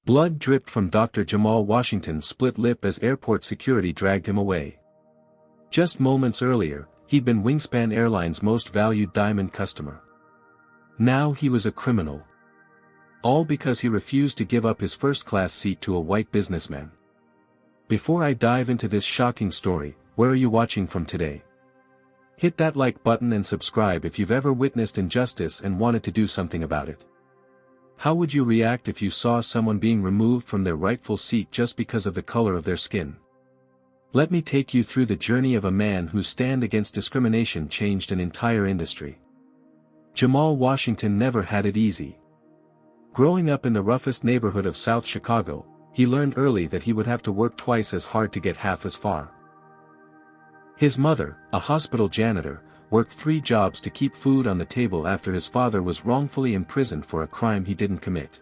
Blood dripped from Dr. Jamal Washington's split lip as airport security dragged him away. Just moments earlier, he'd been Wingspan Airlines' most valued diamond customer. Now he was a criminal. All because he refused to give up his first-class seat to a white businessman. Before I dive into this shocking story, where are you watching from today? Hit that like button and subscribe if you've ever witnessed injustice and wanted to do something about it. How would you react if you saw someone being removed from their rightful seat just because of the color of their skin? Let me take you through the journey of a man whose stand against discrimination changed an entire industry. Jamal Washington never had it easy. Growing up in the roughest neighborhood of South Chicago, he learned early that he would have to work twice as hard to get half as far. His mother, a hospital janitor, worked 3 jobs to keep food on the table after his father was wrongfully imprisoned for a crime he didn't commit.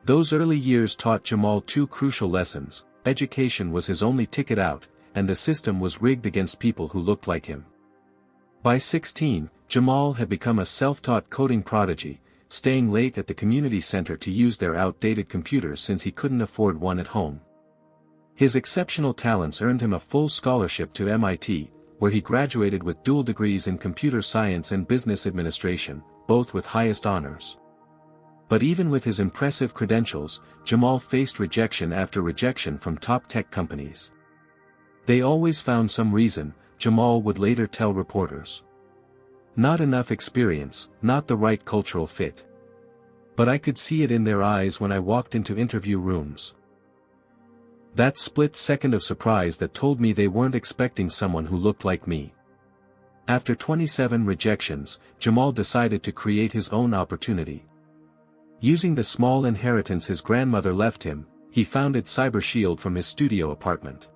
Those early years taught Jamal 2 crucial lessons: education was his only ticket out, and the system was rigged against people who looked like him. By 16, Jamal had become a self-taught coding prodigy, staying late at the community center to use their outdated computers since he couldn't afford one at home. His exceptional talents earned him a full scholarship to MIT, where he graduated with dual degrees in computer science and business administration, both with highest honors. But even with his impressive credentials, Jamal faced rejection after rejection from top tech companies. They always found some reason, Jamal would later tell reporters. Not enough experience, not the right cultural fit. But I could see it in their eyes when I walked into interview rooms. That split second of surprise that told me they weren't expecting someone who looked like me. After 27 rejections, Jamal decided to create his own opportunity. Using the small inheritance his grandmother left him, he founded CyberShield from his studio apartment.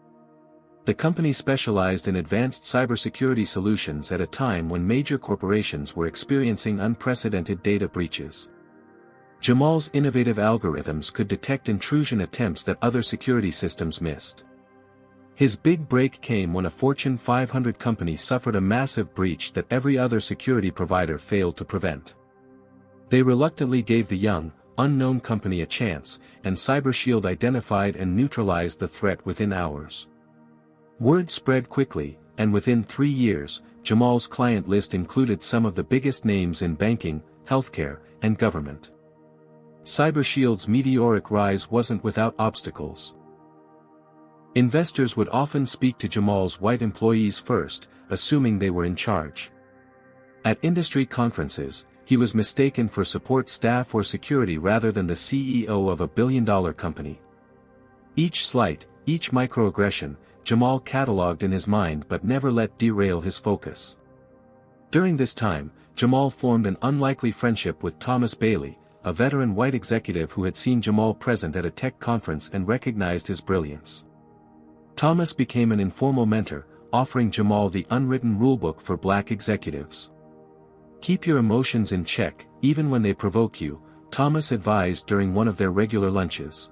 The company specialized in advanced cybersecurity solutions at a time when major corporations were experiencing unprecedented data breaches. Jamal's innovative algorithms could detect intrusion attempts that other security systems missed. His big break came when a Fortune 500 company suffered a massive breach that every other security provider failed to prevent. They reluctantly gave the young, unknown company a chance, and CyberShield identified and neutralized the threat within hours. Word spread quickly, and within 3 years, Jamal's client list included some of the biggest names in banking, healthcare, and government. CyberShield's meteoric rise wasn't without obstacles. Investors would often speak to Jamal's white employees first, assuming they were in charge. At industry conferences, he was mistaken for support staff or security rather than the CEO of a billion-dollar company. Each slight, each microaggression, Jamal cataloged in his mind but never let derail his focus. During this time, Jamal formed an unlikely friendship with Thomas Bailey, a veteran white executive who had seen Jamal present at a tech conference and recognized his brilliance. Thomas became an informal mentor, offering Jamal the unwritten rulebook for black executives. Keep your emotions in check, even when they provoke you, Thomas advised during one of their regular lunches.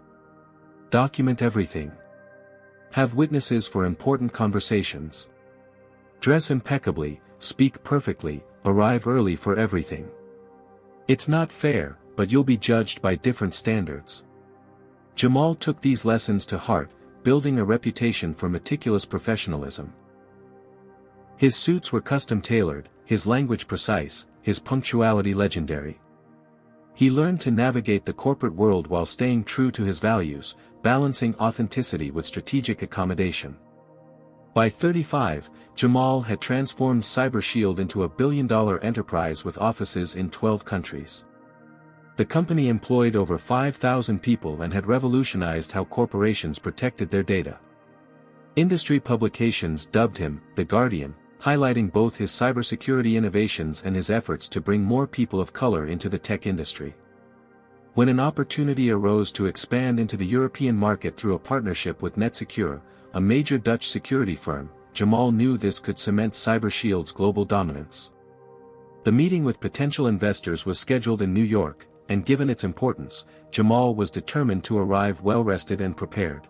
Document everything. Have witnesses for important conversations. Dress impeccably, speak perfectly, arrive early for everything. It's not fair, but you'll be judged by different standards. Jamal took these lessons to heart, building a reputation for meticulous professionalism. His suits were custom-tailored, his language precise, his punctuality legendary. He learned to navigate the corporate world while staying true to his values, balancing authenticity with strategic accommodation. By 35, Jamal had transformed CyberShield into a billion-dollar enterprise with offices in 12 countries. The company employed over 5,000 people and had revolutionized how corporations protected their data. Industry publications dubbed him The Guardian, highlighting both his cybersecurity innovations and his efforts to bring more people of color into the tech industry. When an opportunity arose to expand into the European market through a partnership with NetSecure, a major Dutch security firm, Jamal knew this could cement CyberShield's global dominance. The meeting with potential investors was scheduled in New York, and given its importance, Jamal was determined to arrive well-rested and prepared.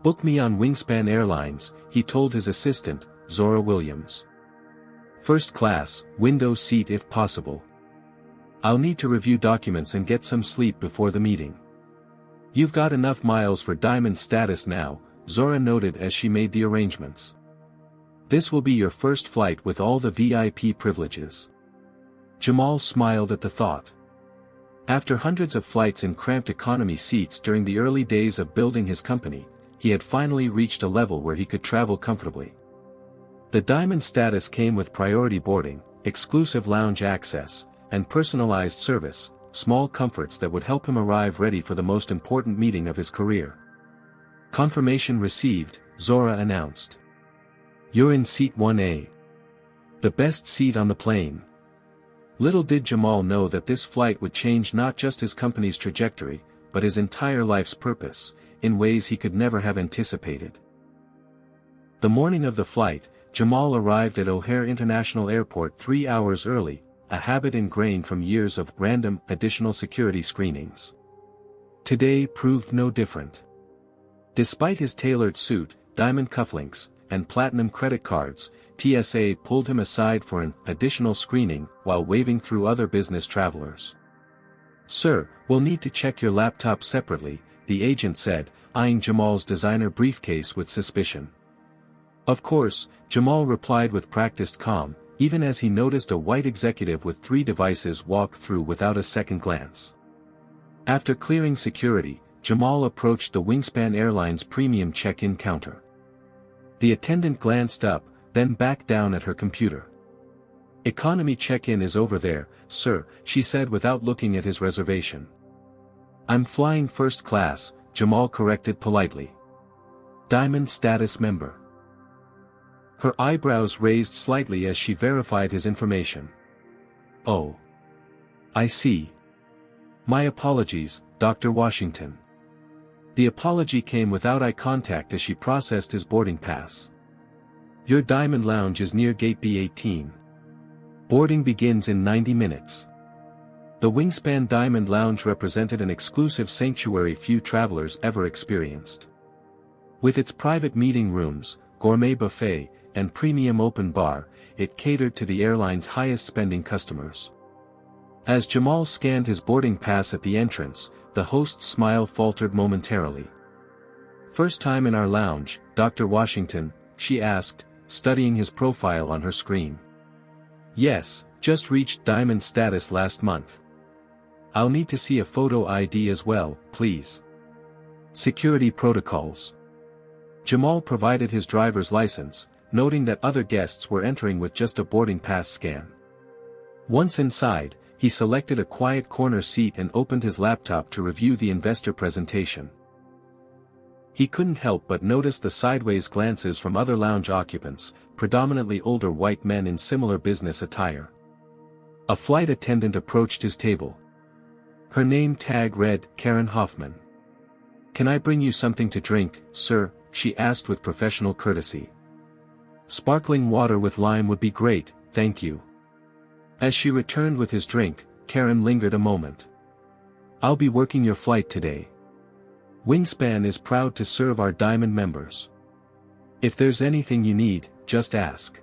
"Book me on Wingspan Airlines," he told his assistant, Zora Williams. "First class, window seat if possible. I'll need to review documents and get some sleep before the meeting." You've got enough miles for diamond status now, Zora noted as she made the arrangements. This will be your first flight with all the VIP privileges. Jamal smiled at the thought. After hundreds of flights in cramped economy seats during the early days of building his company, he had finally reached a level where he could travel comfortably. The diamond status came with priority boarding, exclusive lounge access, and personalized service, small comforts that would help him arrive ready for the most important meeting of his career. Confirmation received, Zora announced. You're in seat 1A. The best seat on the plane. Little did Jamal know that this flight would change not just his company's trajectory, but his entire life's purpose, in ways he could never have anticipated. The morning of the flight, Jamal arrived at O'Hare International Airport 3 hours early, a habit ingrained from years of random, additional security screenings. Today proved no different. Despite his tailored suit, diamond cufflinks, and platinum credit cards, TSA pulled him aside for an additional screening while waving through other business travelers. "Sir, we'll need to check your laptop separately," the agent said, eyeing Jamal's designer briefcase with suspicion. Of course, Jamal replied with practiced calm, even as he noticed a white executive with 3 devices walk through without a second glance. After clearing security, Jamal approached the Wingspan Airlines premium check-in counter. The attendant glanced up, then back down at her computer. "Economy check-in is over there, sir," she said without looking at his reservation. "I'm flying first class," Jamal corrected politely. "Diamond status member." Her eyebrows raised slightly as she verified his information. "Oh. I see. My apologies, Dr. Washington." The apology came without eye contact as she processed his boarding pass. "Your Diamond Lounge is near Gate B18. Boarding begins in 90 minutes. The Wingspan Diamond Lounge represented an exclusive sanctuary few travelers ever experienced. With its private meeting rooms, gourmet buffet, and premium open bar, it catered to the airline's highest-spending customers. As Jamal scanned his boarding pass at the entrance, the host's smile faltered momentarily. "First time in our lounge, Dr. Washington?" she asked, studying his profile on her screen. "Yes, just reached diamond status last month." "I'll need to see a photo ID as well, please." Security protocols. Jamal provided his driver's license, noting that other guests were entering with just a boarding pass scan. Once inside, he selected a quiet corner seat and opened his laptop to review the investor presentation. He couldn't help but notice the sideways glances from other lounge occupants, predominantly older white men in similar business attire. A flight attendant approached his table. Her name tag read, Karen Hoffman. "Can I bring you something to drink, sir?" she asked with professional courtesy. "Sparkling water with lime would be great, thank you." As she returned with his drink, Karen lingered a moment. "I'll be working your flight today. Wingspan is proud to serve our Diamond members. If there's anything you need, just ask."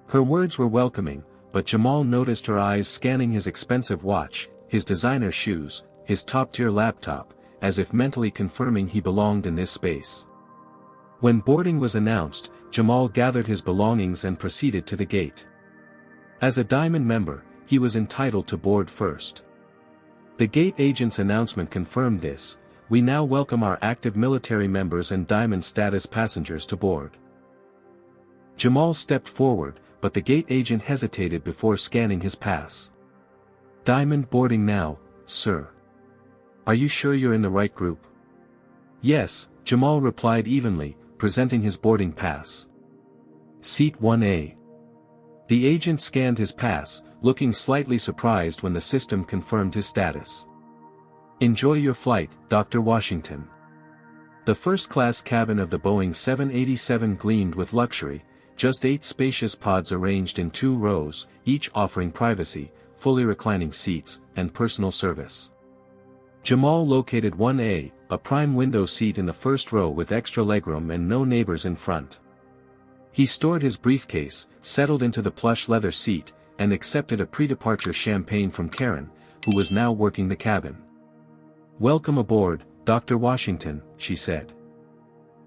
Her words were welcoming, but Jamal noticed her eyes scanning his expensive watch, his designer shoes, his top-tier laptop, as if mentally confirming he belonged in this space. When boarding was announced, Jamal gathered his belongings and proceeded to the gate. As a Diamond member, he was entitled to board first. The gate agent's announcement confirmed this. "We now welcome our active military members and Diamond status passengers to board." Jamal stepped forward, but the gate agent hesitated before scanning his pass. "Diamond boarding now, sir. Are you sure you're in the right group?" "Yes," Jamal replied evenly, presenting his boarding pass. "Seat 1A." The agent scanned his pass, looking slightly surprised when the system confirmed his status. "Enjoy your flight, Dr. Washington." The first-class cabin of the Boeing 787 gleamed with luxury, just 8 spacious pods arranged in 2 rows, each offering privacy, fully reclining seats, and personal service. Jamal located 1A, a prime window seat in the first row with extra legroom and no neighbors in front. He stored his briefcase, settled into the plush leather seat, and accepted a pre-departure champagne from Karen, who was now working the cabin. "Welcome aboard, Dr. Washington," she said.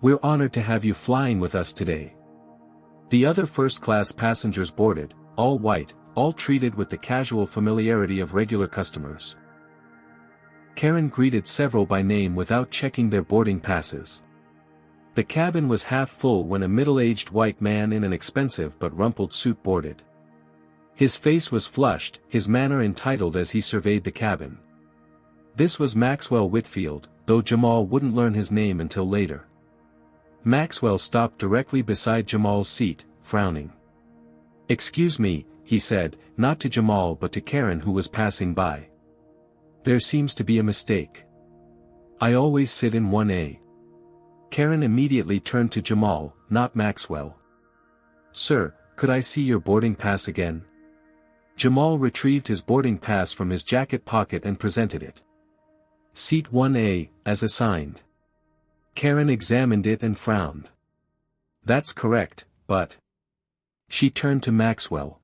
"We're honored to have you flying with us today." The other first-class passengers boarded, all white, all treated with the casual familiarity of regular customers. Karen greeted several by name without checking their boarding passes. The cabin was half full when a middle-aged white man in an expensive but rumpled suit boarded. His face was flushed, his manner entitled as he surveyed the cabin. This was Maxwell Whitfield, though Jamal wouldn't learn his name until later. Maxwell stopped directly beside Jamal's seat, frowning. "Excuse me," he said, not to Jamal but to Karen who was passing by. "There seems to be a mistake. I always sit in 1A. Karen immediately turned to Jamal, not Maxwell. "Sir, could I see your boarding pass again?" Jamal retrieved his boarding pass from his jacket pocket and presented it. "Seat 1A, as assigned." Karen examined it and frowned. "That's correct, but..." She turned to Maxwell.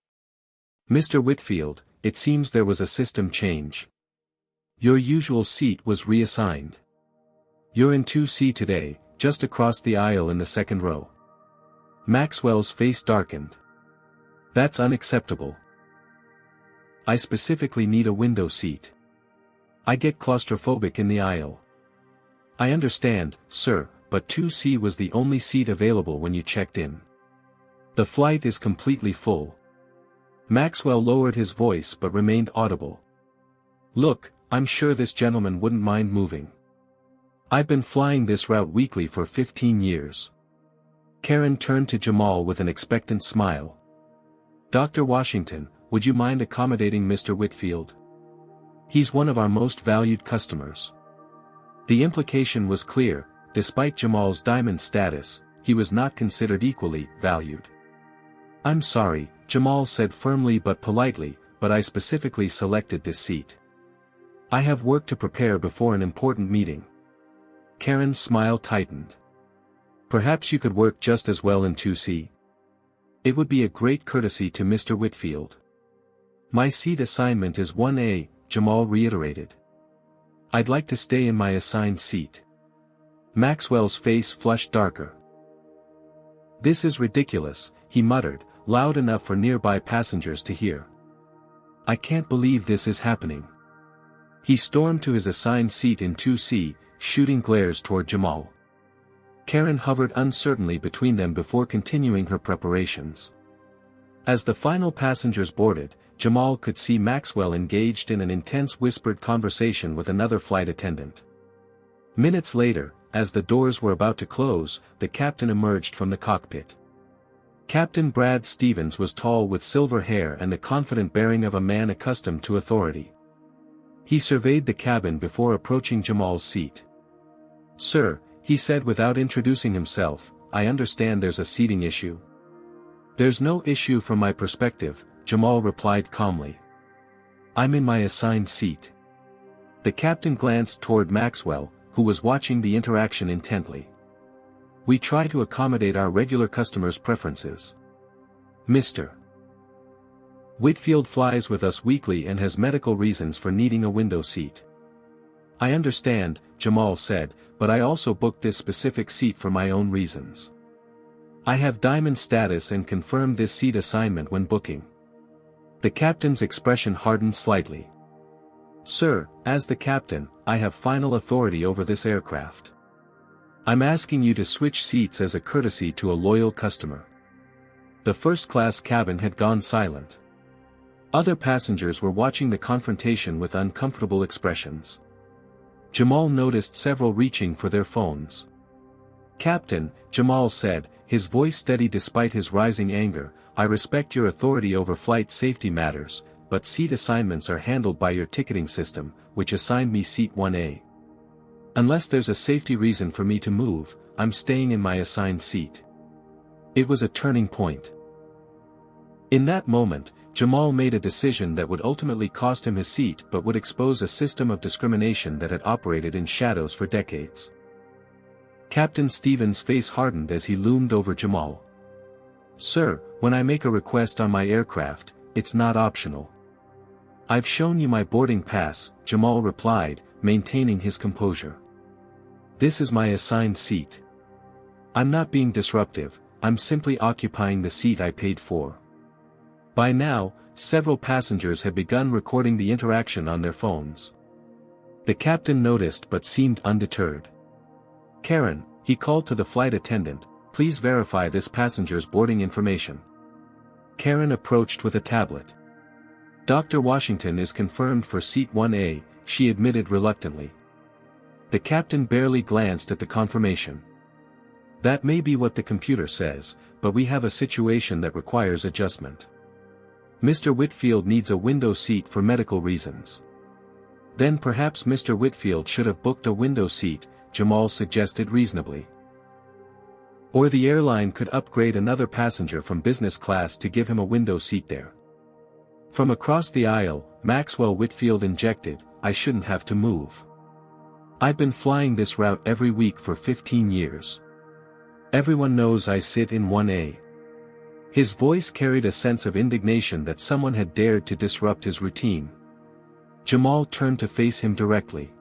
"Mr. Whitfield, it seems there was a system change. Your usual seat was reassigned. You're in 2C today, just across the aisle in the second row." Maxwell's face darkened. "That's unacceptable. I specifically need a window seat. I get claustrophobic in the aisle." "I understand, sir, but 2C was the only seat available when you checked in. The flight is completely full." Maxwell lowered his voice but remained audible. "Look, I'm sure this gentleman wouldn't mind moving. I've been flying this route weekly for 15 years. Karen turned to Jamal with an expectant smile. "Dr. Washington, would you mind accommodating Mr. Whitfield? He's one of our most valued customers." The implication was clear: despite Jamal's diamond status, he was not considered equally valued. "I'm sorry," Jamal said firmly but politely, "but I specifically selected this seat. I have work to prepare before an important meeting." Karen's smile tightened. "Perhaps you could work just as well in 2C. It would be a great courtesy to Mr. Whitfield." "My seat assignment is 1A, Jamal reiterated. "I'd like to stay in my assigned seat." Maxwell's face flushed darker. "This is ridiculous," he muttered, loud enough for nearby passengers to hear. "I can't believe this is happening." He stormed to his assigned seat in 2C, shooting glares toward Jamal. Karen hovered uncertainly between them before continuing her preparations. As the final passengers boarded, Jamal could see Maxwell engaged in an intense whispered conversation with another flight attendant. Minutes later, as the doors were about to close, the captain emerged from the cockpit. Captain Brad Stevens was tall with silver hair and the confident bearing of a man accustomed to authority. He surveyed the cabin before approaching Jamal's seat. "Sir," he said without introducing himself, "I understand there's a seating issue." "There's no issue from my perspective," Jamal replied calmly. "I'm in my assigned seat." The captain glanced toward Maxwell, who was watching the interaction intently. "We try to accommodate our regular customers' preferences. Mr. Whitfield flies with us weekly and has medical reasons for needing a window seat." "I understand," Jamal said, "but I also booked this specific seat for my own reasons. I have diamond status and confirmed this seat assignment when booking." The captain's expression hardened slightly. "Sir, as the captain, I have final authority over this aircraft. I'm asking you to switch seats as a courtesy to a loyal customer." The first-class cabin had gone silent. Other passengers were watching the confrontation with uncomfortable expressions. Jamal noticed several reaching for their phones. "Captain," Jamal said, his voice steady despite his rising anger, "I respect your authority over flight safety matters, but seat assignments are handled by your ticketing system, which assigned me seat 1A. Unless there's a safety reason for me to move, I'm staying in my assigned seat." It was a turning point. In that moment, Jamal made a decision that would ultimately cost him his seat but would expose a system of discrimination that had operated in shadows for decades. Captain Stevens' face hardened as he loomed over Jamal. "Sir, when I make a request on my aircraft, it's not optional." "I've shown you my boarding pass," Jamal replied, maintaining his composure. This is my assigned seat. I'm not being disruptive, I'm simply occupying the seat I paid for. By now, several passengers had begun recording the interaction on their phones. The captain noticed but seemed undeterred. "Karen," he called to the flight attendant, "please verify this passenger's boarding information." Karen approached with a tablet. "Dr. Washington is confirmed for seat 1A, she admitted reluctantly. The captain barely glanced at the confirmation. "That may be what the computer says, but we have a situation that requires adjustment. Mr. Whitfield needs a window seat for medical reasons." "Then perhaps Mr. Whitfield should have booked a window seat," Jamal suggested reasonably. "Or the airline could upgrade another passenger from business class to give him a window seat there." From across the aisle, Maxwell Whitfield injected, "I shouldn't have to move. I've been flying this route every week for 15 years. Everyone knows I sit in 1A. His voice carried a sense of indignation that someone had dared to disrupt his routine. Jamal turned to face him directly.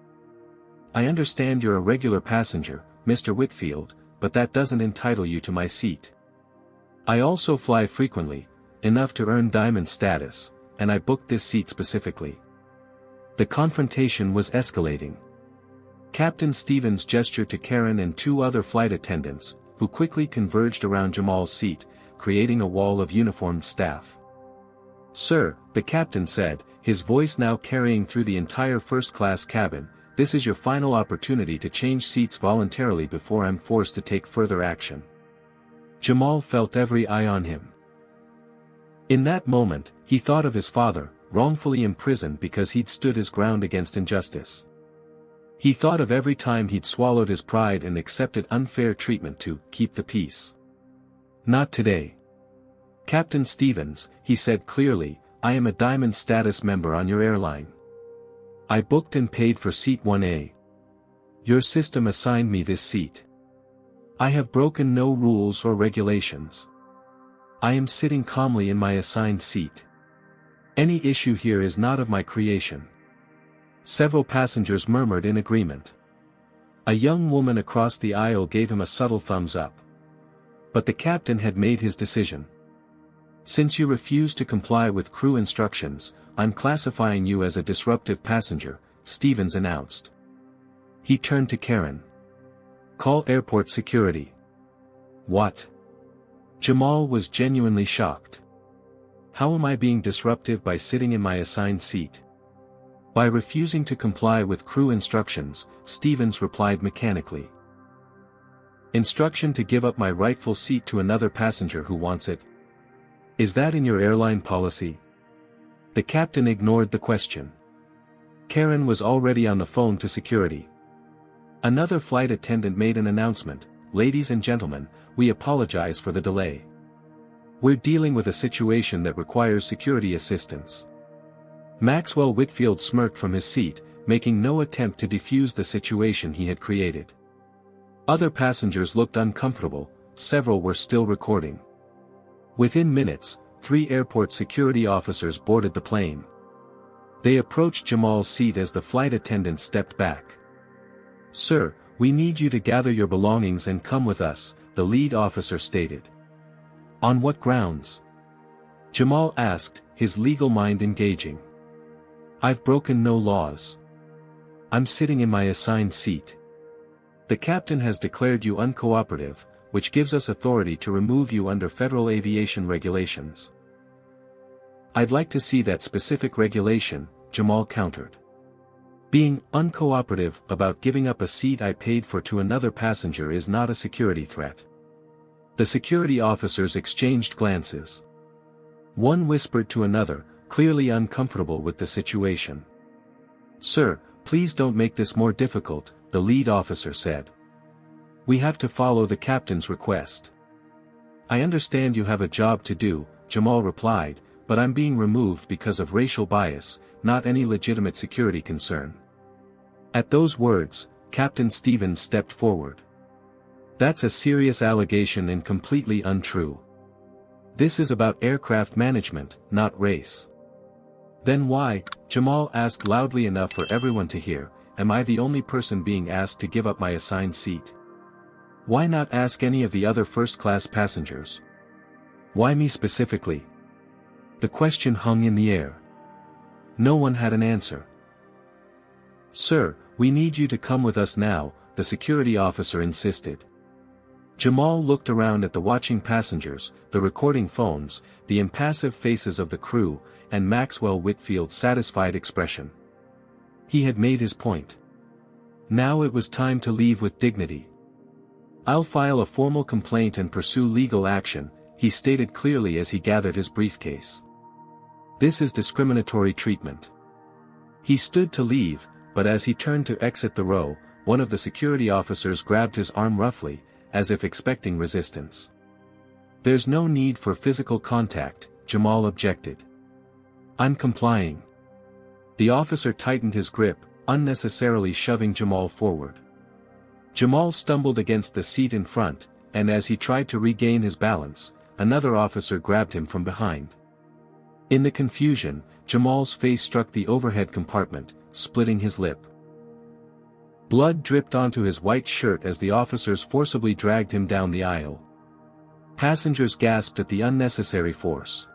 "I understand you're a regular passenger, Mr. Whitfield, but that doesn't entitle you to my seat. I also fly frequently, enough to earn diamond status, and I booked this seat specifically." The confrontation was escalating. Captain Stevens gestured to Karen and two other flight attendants, who quickly converged around Jamal's seat, creating a wall of uniformed staff. "Sir," the captain said, his voice now carrying through the entire first-class cabin, "this is your final opportunity to change seats voluntarily before I'm forced to take further action." Jamal felt every eye on him. In that moment, he thought of his father, wrongfully imprisoned because he'd stood his ground against injustice. He thought of every time he'd swallowed his pride and accepted unfair treatment to keep the peace. "Not today. Captain Stevens," he said clearly, "I am a diamond status member on your airline. I booked and paid for seat 1A. Your system assigned me this seat. I have broken no rules or regulations. I am sitting calmly in my assigned seat. Any issue here is not of my creation." Several passengers murmured in agreement. A young woman across the aisle gave him a subtle thumbs up. But the captain had made his decision. "Since you refuse to comply with crew instructions, I'm classifying you as a disruptive passenger," Stevens announced. He turned to Karen. "Call airport security." "What?" Jamal was genuinely shocked. "How am I being disruptive by sitting in my assigned seat?" "By refusing to comply with crew instructions," Stevens replied mechanically. "Instruction to give up my rightful seat to another passenger who wants it? Is that in your airline policy?" The captain ignored the question. Karen was already on the phone to security. Another flight attendant made an announcement, "Ladies and gentlemen, we apologize for the delay. We're dealing with a situation that requires security assistance." Maxwell Whitfield smirked from his seat, making no attempt to defuse the situation he had created. Other passengers looked uncomfortable, several were still recording. Within minutes, 3 airport security officers boarded the plane. They approached Jamal's seat as the flight attendant stepped back. "Sir, we need you to gather your belongings and come with us," the lead officer stated. "On what grounds?" Jamal asked, his legal mind engaging. "I've broken no laws. I'm sitting in my assigned seat. The captain has declared you uncooperative, which gives us authority to remove you under federal aviation regulations." "I'd like to see that specific regulation," Jamal countered. "Being uncooperative about giving up a seat I paid for to another passenger is not a security threat." The security officers exchanged glances. One whispered to another, clearly uncomfortable with the situation. "Sir, please don't make this more difficult," the lead officer said. "We have to follow the captain's request." "I understand you have a job to do," Jamal replied, "but I'm being removed because of racial bias, not any legitimate security concern." At those words, Captain Stevens stepped forward. "That's a serious allegation and completely untrue. This is about aircraft management, not race." "Then why?" Jamal asked loudly enough for everyone to hear, am I the only person being asked to give up my assigned seat? Why not ask any of the other first-class passengers? Why me specifically? The question hung in the air. No one had an answer. Sir, we need you to come with us now, the security officer insisted. Jamal looked around at the watching passengers, the recording phones, the impassive faces of the crew, and Maxwell Whitfield's satisfied expression. He had made his point. Now it was time to leave with dignity. I'll file a formal complaint and pursue legal action, he stated clearly as he gathered his briefcase. This is discriminatory treatment. He stood to leave, but as he turned to exit the row, one of the security officers grabbed his arm roughly, as if expecting resistance. There's no need for physical contact, Jamal objected. I'm complying. The officer tightened his grip, unnecessarily shoving Jamal forward. Jamal stumbled against the seat in front, and as he tried to regain his balance, another officer grabbed him from behind. In the confusion, Jamal's face struck the overhead compartment, splitting his lip. Blood dripped onto his white shirt as the officers forcibly dragged him down the aisle. Passengers gasped at the unnecessary force.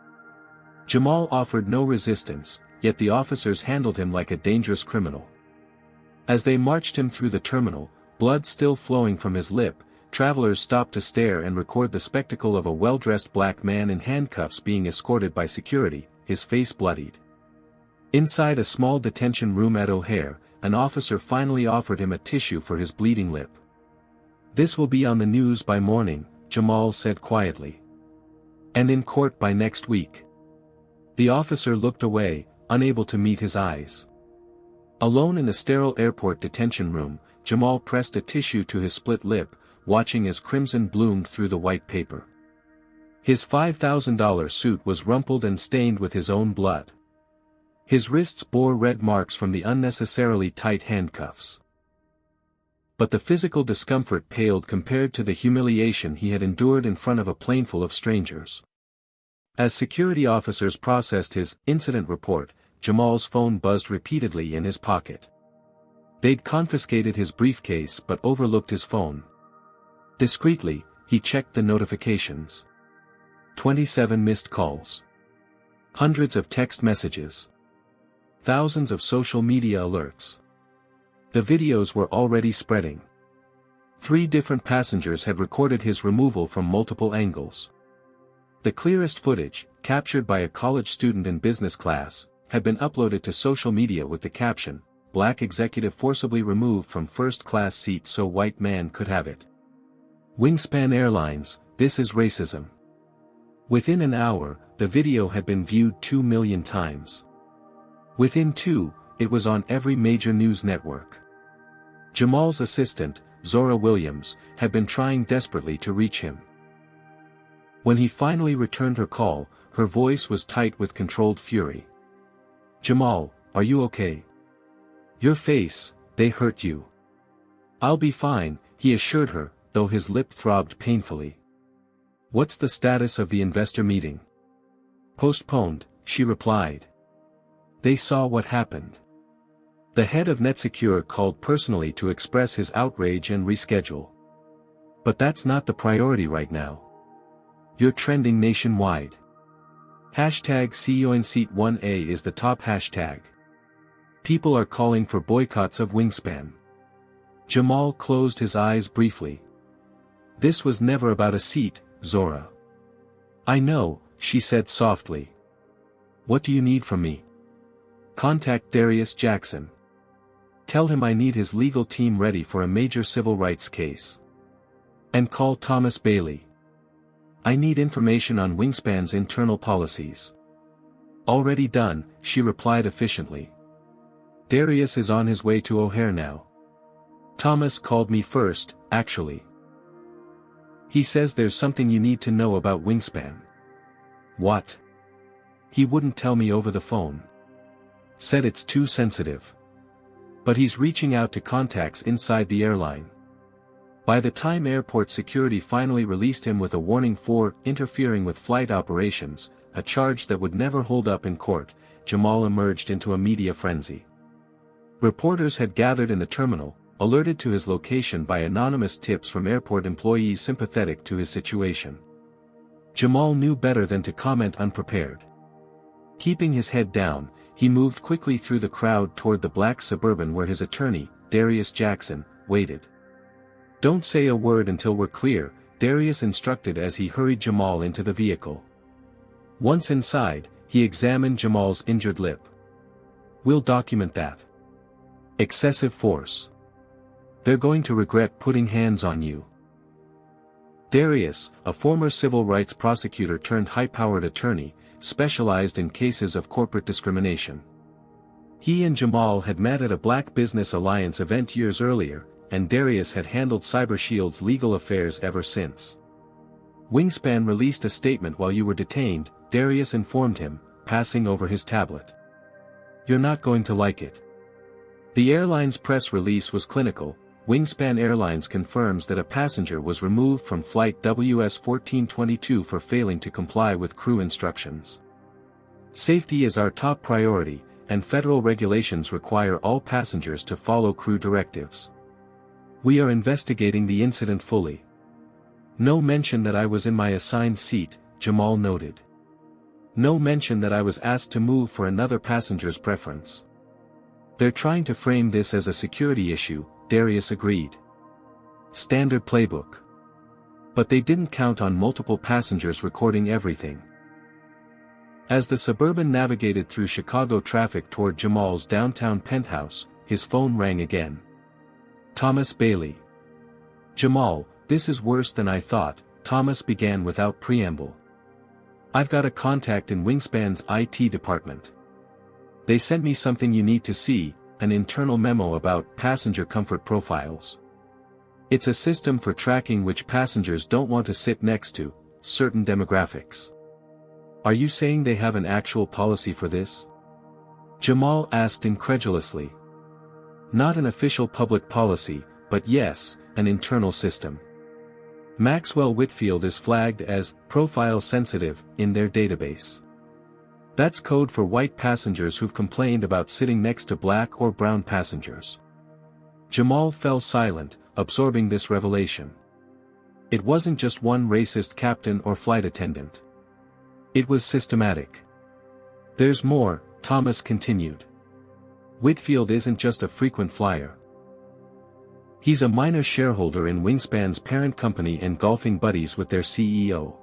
Jamal offered no resistance, yet the officers handled him like a dangerous criminal. As they marched him through the terminal, blood still flowing from his lip, travelers stopped to stare and record the spectacle of a well-dressed black man in handcuffs being escorted by security, his face bloodied. Inside a small detention room at O'Hare, an officer finally offered him a tissue for his bleeding lip. This will be on the news by morning, Jamal said quietly. And in court by next week. The officer looked away, unable to meet his eyes. Alone in the sterile airport detention room, Jamal pressed a tissue to his split lip, watching as crimson bloomed through the white paper. His $5,000 suit was rumpled and stained with his own blood. His wrists bore red marks from the unnecessarily tight handcuffs. But the physical discomfort paled compared to the humiliation he had endured in front of a planeful of strangers. As security officers processed his incident report, Jamal's phone buzzed repeatedly in his pocket. They'd confiscated his briefcase but overlooked his phone. Discreetly, he checked the notifications. 27 missed calls. Hundreds of text messages. Thousands of social media alerts. The videos were already spreading. 3 different passengers had recorded his removal from multiple angles. The clearest footage, captured by a college student in business class, had been uploaded to social media with the caption, "Black executive forcibly removed from first-class seat so white man could have it. Wingspan Airlines, this is racism." Within an hour, the video had been viewed 2 million times. Within 2, it was on every major news network. Jamal's assistant, Zora Williams, had been trying desperately to reach him. When he finally returned her call, her voice was tight with controlled fury. "Jamal, are you okay? Your face, they hurt you." "I'll be fine," he assured her, though his lip throbbed painfully. "What's the status of the investor meeting?" "Postponed," she replied. They saw what happened. The head of NetSecure called personally to express his outrage and reschedule. But that's not the priority right now. You're trending nationwide. #CEOinSeat1A is the top hashtag. People are calling for boycotts of Wingspan. Jamal closed his eyes briefly. "This was never about a seat, Zora." "I know," she said softly. "What do you need from me?" "Contact Darius Jackson. Tell him I need his legal team ready for a major civil rights case. And call Thomas Bailey. I need information on Wingspan's internal policies." "Already done," she replied efficiently. "Darius is on his way to O'Hare now. Thomas called me first, actually. He says there's something you need to know about Wingspan." "What?" "He wouldn't tell me over the phone. Said it's too sensitive. But he's reaching out to contacts inside the airline." By the time airport security finally released him with a warning for interfering with flight operations, a charge that would never hold up in court, Jamal emerged into a media frenzy. Reporters had gathered in the terminal, alerted to his location by anonymous tips from airport employees sympathetic to his situation. Jamal knew better than to comment unprepared. Keeping his head down, he moved quickly through the crowd toward the black Suburban where his attorney, Darius Jackson, waited. "Don't say a word until we're clear," Darius instructed as he hurried Jamal into the vehicle. Once inside, he examined Jamal's injured lip. "We'll document that. Excessive force. They're going to regret putting hands on you." Darius, a former civil rights prosecutor turned high-powered attorney, specialized in cases of corporate discrimination. He and Jamal had met at a Black Business Alliance event years earlier, and Darius had handled CyberShield's legal affairs ever since. "Wingspan released a statement while you were detained," Darius informed him, passing over his tablet. "You're not going to like it." The airline's press release was clinical. Wingspan Airlines confirms that a passenger was removed from flight WS-1422 for failing to comply with crew instructions. "Safety is our top priority, and federal regulations require all passengers to follow crew directives. We are investigating the incident fully." "No mention that I was in my assigned seat," Jamal noted. "No mention that I was asked to move for another passenger's preference." "They're trying to frame this as a security issue," Darius agreed. "Standard playbook. But they didn't count on multiple passengers recording everything." As the Suburban navigated through Chicago traffic toward Jamal's downtown penthouse, his phone rang again. Thomas Bailey. "Jamal, this is worse than I thought," Thomas began without preamble. "I've got a contact in Wingspan's IT department. They sent me something you need to see, an internal memo about passenger comfort profiles. It's a system for tracking which passengers don't want to sit next to, certain demographics." "Are you saying they have an actual policy for this?" Jamal asked incredulously. "Not an official public policy, but yes, an internal system. Maxwell Whitfield is flagged as profile sensitive in their database. That's code for white passengers who've complained about sitting next to black or brown passengers." Jamal fell silent, absorbing this revelation. It wasn't just one racist captain or flight attendant. It was systematic. "There's more," Thomas continued. "Whitfield isn't just a frequent flyer. He's a minor shareholder in Wingspan's parent company and golfing buddies with their CEO."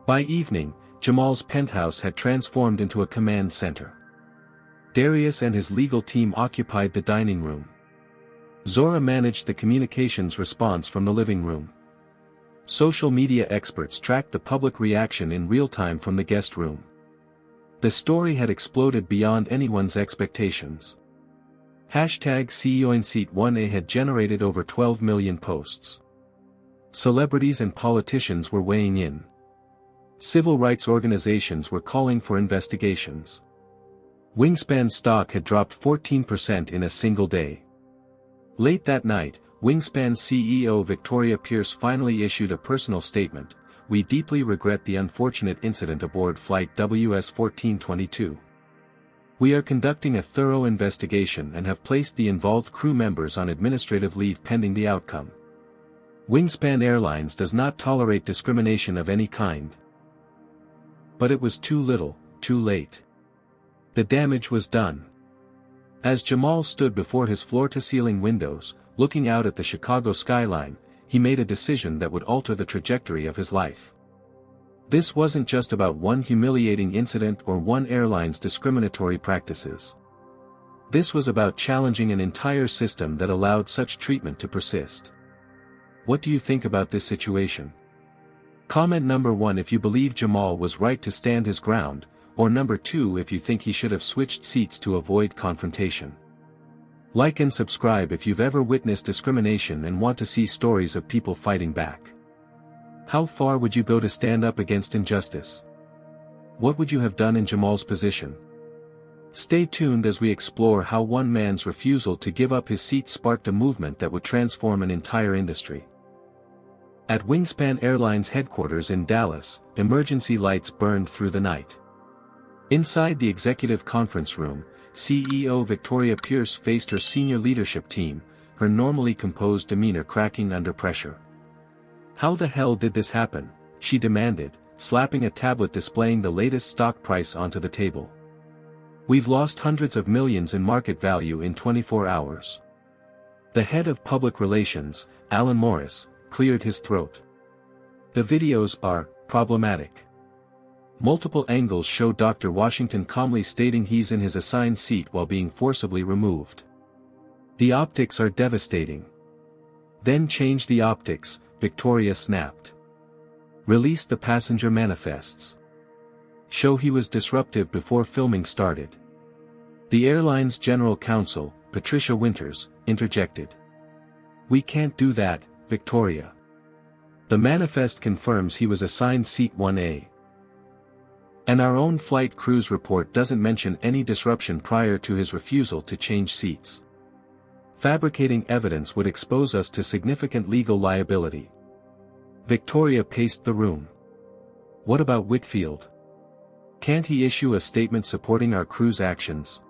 By evening, Jamal's penthouse had transformed into a command center. Darius and his legal team occupied the dining room. Zora managed the communications response from the living room. Social media experts tracked the public reaction in real time from the guest room. The story had exploded beyond anyone's expectations. #CEOinseat1A had generated over 12 million posts. Celebrities and politicians were weighing in. Civil rights organizations were calling for investigations. Wingspan stock had dropped 14% in a single day. Late that night, Wingspan CEO Victoria Pierce finally issued a personal statement. "We deeply regret the unfortunate incident aboard flight WS-1422. We are conducting a thorough investigation and have placed the involved crew members on administrative leave pending the outcome. Wingspan Airlines does not tolerate discrimination of any kind." But it was too little, too late. The damage was done. As Jamal stood before his floor-to-ceiling windows, looking out at the Chicago skyline, he made a decision that would alter the trajectory of his life. This wasn't just about one humiliating incident or one airline's discriminatory practices. This was about challenging an entire system that allowed such treatment to persist. What do you think about this situation? Comment number 1 if you believe Jamal was right to stand his ground, or number 2 if you think he should have switched seats to avoid confrontation. Like and subscribe if you've ever witnessed discrimination and want to see stories of people fighting back. How far would you go to stand up against injustice? What would you have done in Jamal's position? Stay tuned as we explore how one man's refusal to give up his seat sparked a movement that would transform an entire industry. At Wingspan Airlines headquarters in Dallas, emergency lights burned through the night. Inside the executive conference room, CEO Victoria Pierce faced her senior leadership team, her normally composed demeanor cracking under pressure. "How the hell did this happen?" she demanded, slapping a tablet displaying the latest stock price onto the table. "We've lost hundreds of millions in market value in 24 hours. The head of public relations, Alan Morris, cleared his throat. "The videos are problematic. Multiple angles show Dr. Washington calmly stating he's in his assigned seat while being forcibly removed. The optics are devastating." "Then change the optics," Victoria snapped. "Release the passenger manifests. Show he was disruptive before filming started." The airline's general counsel, Patricia Winters, interjected. "We can't do that, Victoria. The manifest confirms he was assigned seat 1A. And our own flight crews report doesn't mention any disruption prior to his refusal to change seats. Fabricating evidence would expose us to significant legal liability." Victoria paced the room. "What about Whitfield? Can't he issue a statement supporting our crew's actions?"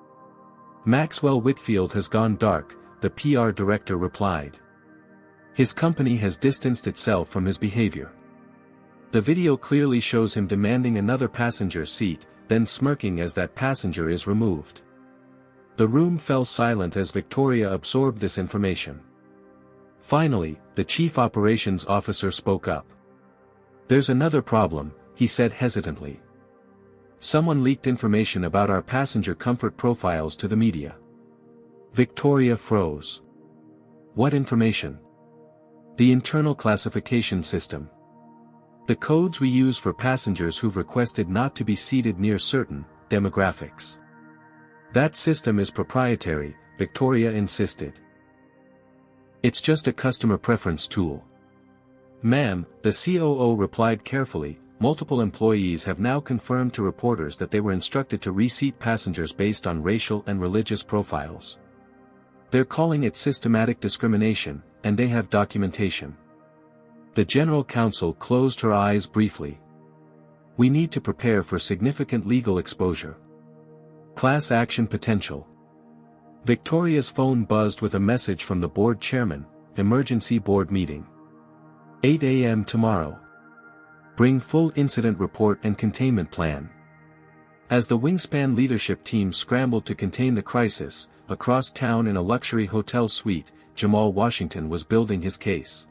"Maxwell Whitfield has gone dark," the PR director replied. "His company has distanced itself from his behavior. The video clearly shows him demanding another passenger's seat, then smirking as that passenger is removed." The room fell silent as Victoria absorbed this information. Finally, the chief operations officer spoke up. "There's another problem," he said hesitantly. "Someone leaked information about our passenger comfort profiles to the media." Victoria froze. "What information?" "The internal classification system. The codes we use for passengers who've requested not to be seated near certain demographics. That system is proprietary," Victoria insisted. "It's just a customer preference tool." "Ma'am," the COO replied carefully, "multiple employees have now confirmed to reporters that they were instructed to reseat passengers based on racial and religious profiles. They're calling it systematic discrimination, and they have documentation." The general counsel closed her eyes briefly. "We need to prepare for significant legal exposure. Class action potential." Victoria's phone buzzed with a message from the board chairman, "Emergency board meeting. 8 a.m. tomorrow. Bring full incident report and containment plan." As the Wingspan leadership team scrambled to contain the crisis, across town in a luxury hotel suite, Jamal Washington was building his case.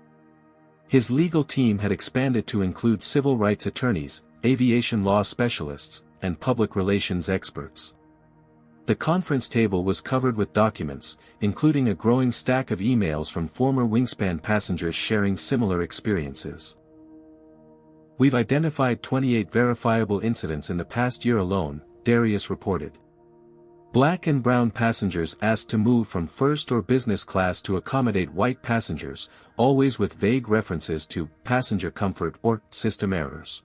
His legal team had expanded to include civil rights attorneys, aviation law specialists, and public relations experts. The conference table was covered with documents, including a growing stack of emails from former Wingspan passengers sharing similar experiences. "We've identified 28 verifiable incidents in the past year alone," Darius reported. Black and brown passengers asked to move from first or business class to accommodate white passengers, always with vague references to passenger comfort or system errors.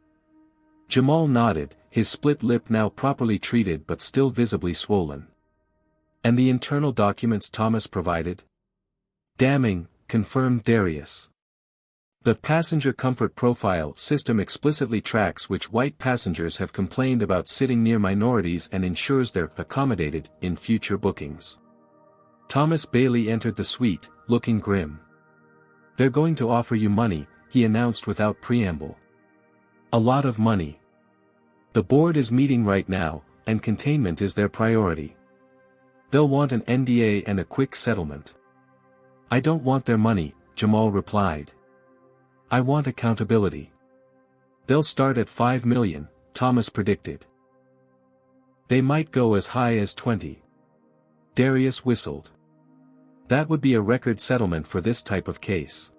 Jamal nodded, his split lip now properly treated but still visibly swollen. "And the internal documents Thomas provided?" "Damning," confirmed Darius. "The passenger comfort profile system explicitly tracks which white passengers have complained about sitting near minorities and ensures they're accommodated in future bookings." Thomas Bailey entered the suite, looking grim. "They're going to offer you money," he announced without preamble. "A lot of money. The board is meeting right now, and containment is their priority. They'll want an NDA and a quick settlement." "I don't want their money," Jamal replied. "I want accountability." "They'll start at $5 million, Thomas predicted. "They might go as high as 20. Darius whistled. "That would be a record settlement for this type of case."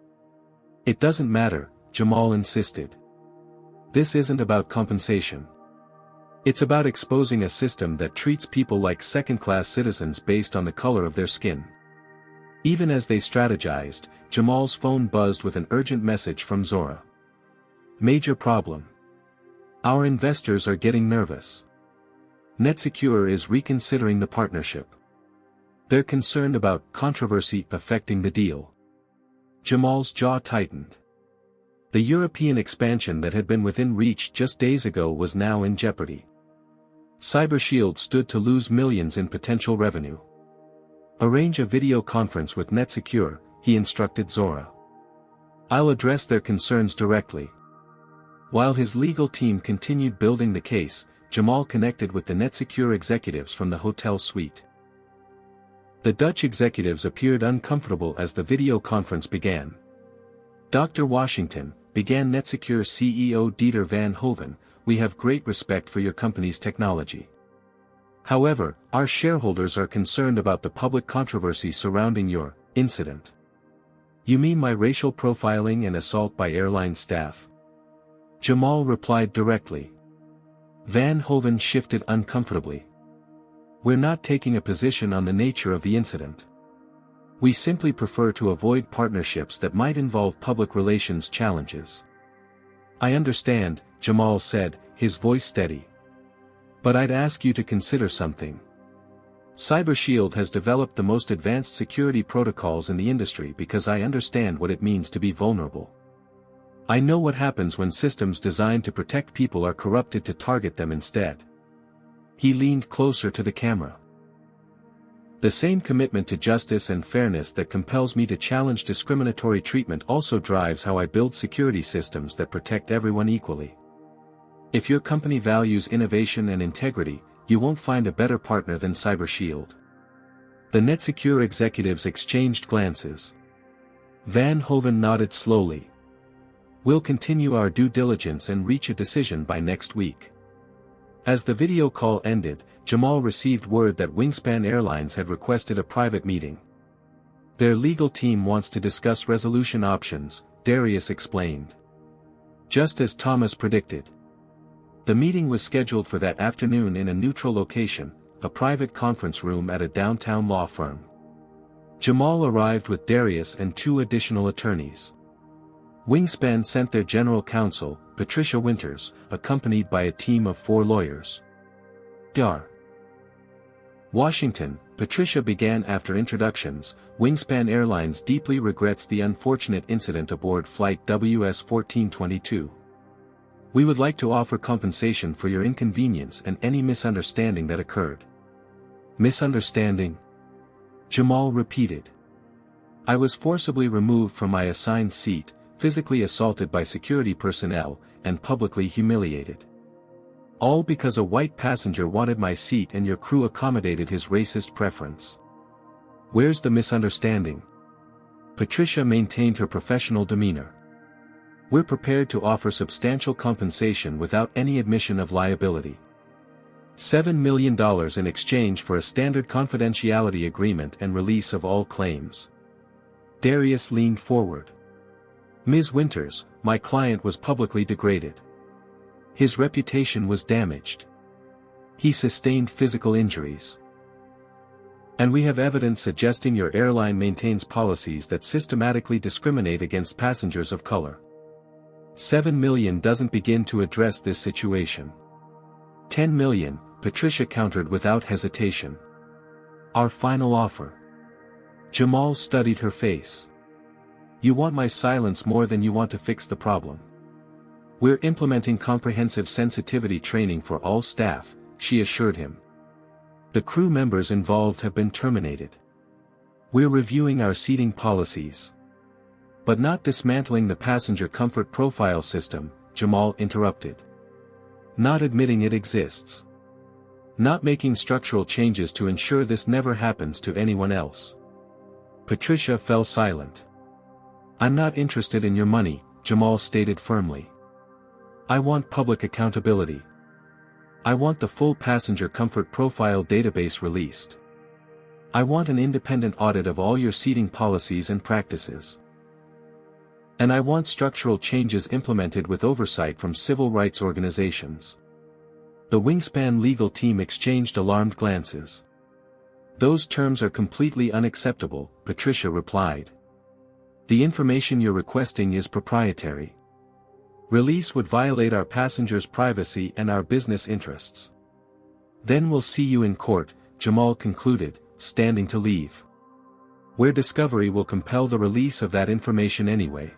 "It doesn't matter," Jamal insisted. "This isn't about compensation. It's about exposing a system that treats people like second-class citizens based on the color of their skin." Even as they strategized, Jamal's phone buzzed with an urgent message from Zora. "Major problem. Our investors are getting nervous. NetSecure is reconsidering the partnership. They're concerned about controversy affecting the deal." Jamal's jaw tightened. The European expansion that had been within reach just days ago was now in jeopardy. CyberShield stood to lose millions in potential revenue. Arrange a video conference with NetSecure, he instructed Zora. I'll address their concerns directly. While his legal team continued building the case, Jamal connected with the NetSecure executives from the hotel suite. The Dutch executives appeared uncomfortable as the video conference began. Dr. Washington, began NetSecure CEO Dieter van Hoven, we have great respect for your company's technology. However, our shareholders are concerned about the public controversy surrounding your incident. You mean my racial profiling and assault by airline staff? Jamal replied directly. Van Hoven shifted uncomfortably. We're not taking a position on the nature of the incident. We simply prefer to avoid partnerships that might involve public relations challenges. I understand, Jamal said, his voice steady. But I'd ask you to consider something. CyberShield has developed the most advanced security protocols in the industry because I understand what it means to be vulnerable. I know what happens when systems designed to protect people are corrupted to target them instead. He leaned closer to the camera. The same commitment to justice and fairness that compels me to challenge discriminatory treatment also drives how I build security systems that protect everyone equally. If your company values innovation and integrity, you won't find a better partner than CyberShield. The NetSecure executives exchanged glances. Van Hoven nodded slowly. We'll continue our due diligence and reach a decision by next week. As the video call ended, Jamal received word that Wingspan Airlines had requested a private meeting. Their legal team wants to discuss resolution options, Darius explained. Just as Thomas predicted. The meeting was scheduled for that afternoon in a neutral location, a private conference room at a downtown law firm. Jamal arrived with Darius and 2 additional attorneys. Wingspan sent their general counsel, Patricia Winters, accompanied by a team of 4 lawyers. Dr. Washington, Patricia began after introductions. Wingspan Airlines deeply regrets the unfortunate incident aboard flight WS-1422. We would like to offer compensation for your inconvenience and any misunderstanding that occurred. Misunderstanding? Jamal repeated. I was forcibly removed from my assigned seat, physically assaulted by security personnel, and publicly humiliated. All because a white passenger wanted my seat and your crew accommodated his racist preference. Where's the misunderstanding? Patricia maintained her professional demeanor. We're prepared to offer substantial compensation without any admission of liability. $7 million in exchange for a standard confidentiality agreement and release of all claims. Darius leaned forward. Ms. Winters, my client was publicly degraded. His reputation was damaged. He sustained physical injuries. And we have evidence suggesting your airline maintains policies that systematically discriminate against passengers of color. $7 million doesn't begin to address this situation. $10 million, Patricia countered without hesitation. Our final offer. Jamal studied her face. You want my silence more than you want to fix the problem. We're implementing comprehensive sensitivity training for all staff, she assured him. The crew members involved have been terminated. We're reviewing our seating policies. But not dismantling the passenger comfort profile system, Jamal interrupted. Not admitting it exists. Not making structural changes to ensure this never happens to anyone else. Patricia fell silent. I'm not interested in your money, Jamal stated firmly. I want public accountability. I want the full passenger comfort profile database released. I want an independent audit of all your seating policies and practices. And I want structural changes implemented with oversight from civil rights organizations. The Wingspan legal team exchanged alarmed glances. Those terms are completely unacceptable, Patricia replied. The information you're requesting is proprietary. Release would violate our passengers' privacy and our business interests. Then we'll see you in court, Jamal concluded, standing to leave. Where discovery will compel the release of that information anyway.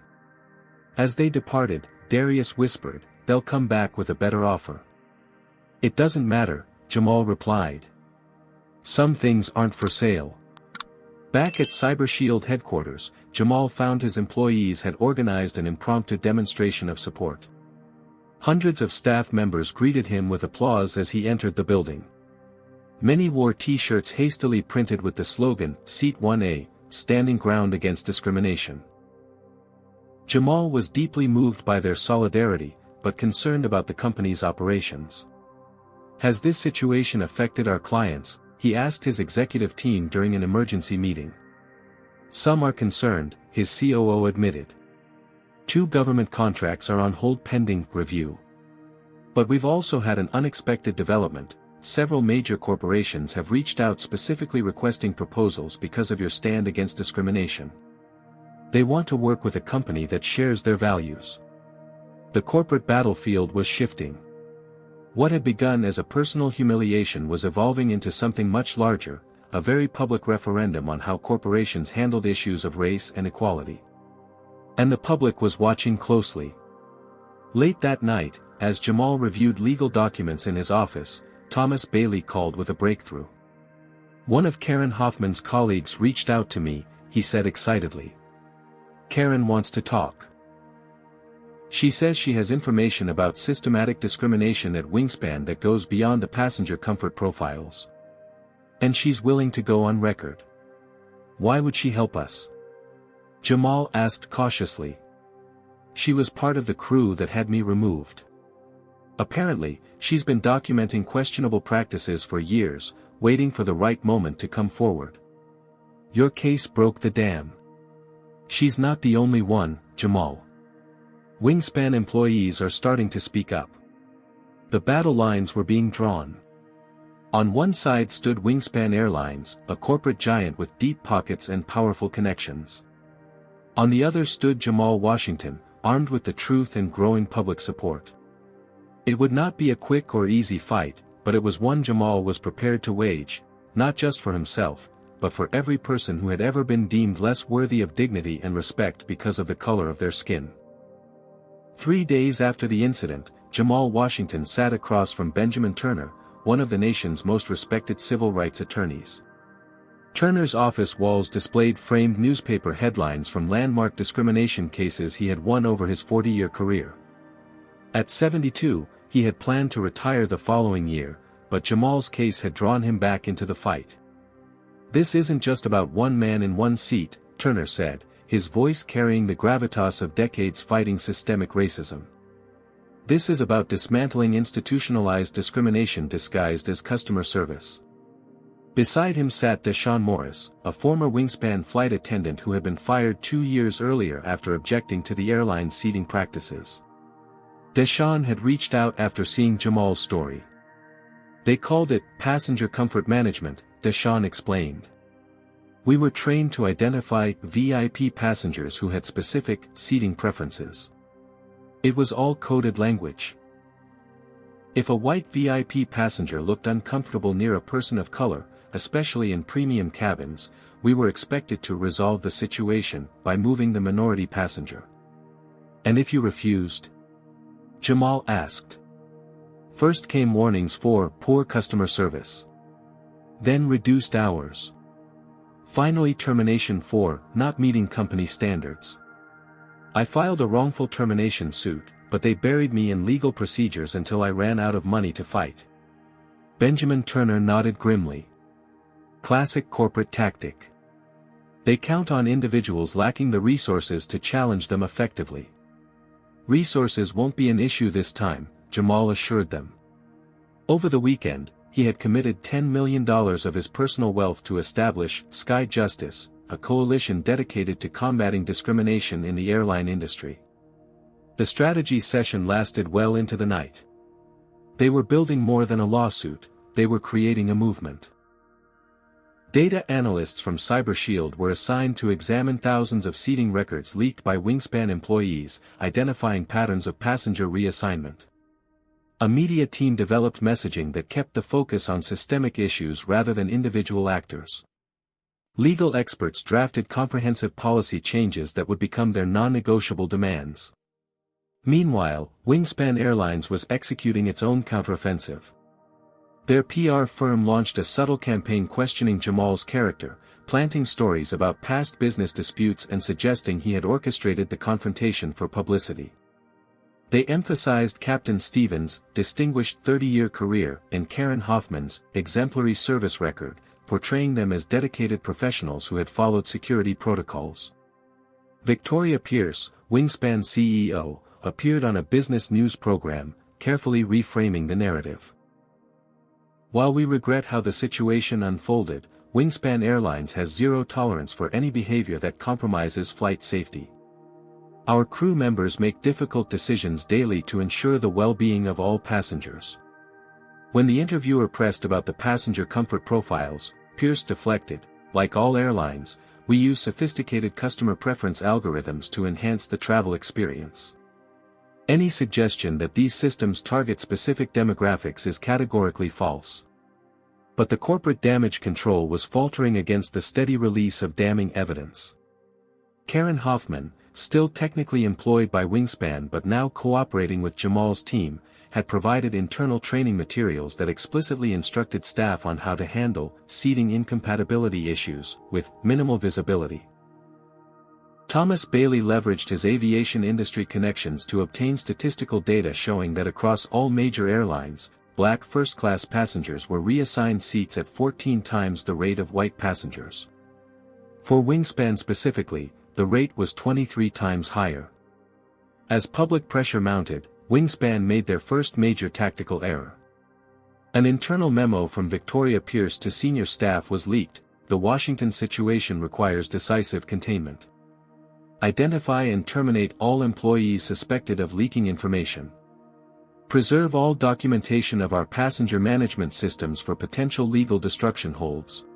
As they departed, Darius whispered, they'll come back with a better offer. It doesn't matter, Jamal replied. Some things aren't for sale. Back at CyberShield headquarters, Jamal found his employees had organized an impromptu demonstration of support. Hundreds of staff members greeted him with applause as he entered the building. Many wore T-shirts hastily printed with the slogan, Seat 1A, standing ground against discrimination. Jamal was deeply moved by their solidarity, but concerned about the company's operations. Has this situation affected our clients? He asked his executive team during an emergency meeting. Some are concerned, his COO admitted. 2 government contracts are on hold pending review. But we've also had an unexpected development. Several major corporations have reached out specifically requesting proposals because of your stand against discrimination. They want to work with a company that shares their values. The corporate battlefield was shifting. What had begun as a personal humiliation was evolving into something much larger, a very public referendum on how corporations handled issues of race and equality. And the public was watching closely. Late that night, as Jamal reviewed legal documents in his office, Thomas Bailey called with a breakthrough. One of Karen Hoffman's colleagues reached out to me, he said excitedly. Karen wants to talk. She says she has information about systematic discrimination at Wingspan that goes beyond the passenger comfort profiles. And she's willing to go on record. Why would she help us? Jamal asked cautiously. She was part of the crew that had me removed. Apparently, she's been documenting questionable practices for years, waiting for the right moment to come forward. Your case broke the dam. She's not the only one, Jamal. Wingspan employees are starting to speak up. The battle lines were being drawn. On one side stood Wingspan Airlines, a corporate giant with deep pockets and powerful connections. On the other stood Jamal Washington, armed with the truth and growing public support. It would not be a quick or easy fight, but it was one Jamal was prepared to wage, not just for himself, but for every person who had ever been deemed less worthy of dignity and respect because of the color of their skin. 3 days after the incident, Jamal Washington sat across from Benjamin Turner, one of the nation's most respected civil rights attorneys. Turner's office walls displayed framed newspaper headlines from landmark discrimination cases he had won over his 40-year career. At 72, he had planned to retire the following year, but Jamal's case had drawn him back into the fight. This isn't just about one man in one seat, Turner said, his voice carrying the gravitas of decades fighting systemic racism. This is about dismantling institutionalized discrimination disguised as customer service. Beside him sat Deshaun Morris, a former Wingspan flight attendant who had been fired 2 years earlier after objecting to the airline's seating practices. Deshaun had reached out after seeing Jamal's story. They called it passenger comfort management, Deshaun explained. We were trained to identify VIP passengers who had specific seating preferences. It was all coded language. If a white VIP passenger looked uncomfortable near a person of color, especially in premium cabins, we were expected to resolve the situation by moving the minority passenger. And if you refused? Jamal asked. First came warnings for poor customer service. Then reduced hours. Finally termination for not meeting company standards. I filed a wrongful termination suit, but they buried me in legal procedures until I ran out of money to fight. Benjamin Turner nodded grimly. Classic corporate tactic. They count on individuals lacking the resources to challenge them effectively. Resources won't be an issue this time, Jamal assured them. Over the weekend, he had committed $10 million of his personal wealth to establish Sky Justice, a coalition dedicated to combating discrimination in the airline industry. The strategy session lasted well into the night. They were building more than a lawsuit, they were creating a movement. Data analysts from CyberShield were assigned to examine thousands of seating records leaked by Wingspan employees, identifying patterns of passenger reassignment. A media team developed messaging that kept the focus on systemic issues rather than individual actors. Legal experts drafted comprehensive policy changes that would become their non-negotiable demands. Meanwhile, Wingspan Airlines was executing its own counteroffensive. Their PR firm launched a subtle campaign questioning Jamal's character, planting stories about past business disputes and suggesting he had orchestrated the confrontation for publicity. They emphasized Captain Stevens' distinguished 30-year career and Karen Hoffman's exemplary service record, portraying them as dedicated professionals who had followed security protocols. Victoria Pierce, Wingspan CEO, appeared on a business news program, carefully reframing the narrative. While we regret how the situation unfolded, Wingspan Airlines has zero tolerance for any behavior that compromises flight safety. Our crew members make difficult decisions daily to ensure the well-being of all passengers. When the interviewer pressed about the passenger comfort profiles, Pierce deflected. Like all airlines, we use sophisticated customer preference algorithms to enhance the travel experience. Any suggestion that these systems target specific demographics is categorically false. But the corporate damage control was faltering against the steady release of damning evidence. Karen Hoffman, still technically employed by Wingspan but now cooperating with Jamal's team, had provided internal training materials that explicitly instructed staff on how to handle seating incompatibility issues with minimal visibility. Thomas Bailey leveraged his aviation industry connections to obtain statistical data showing that across all major airlines, black first-class passengers were reassigned seats at 14 times the rate of white passengers. For Wingspan specifically, the rate was 23 times higher. As public pressure mounted, Wingspan made their first major tactical error. An internal memo from Victoria Pierce to senior staff was leaked. The Washington situation requires decisive containment. Identify and terminate all employees suspected of leaking information. Preserve all documentation of our passenger management systems for potential legal destruction holds.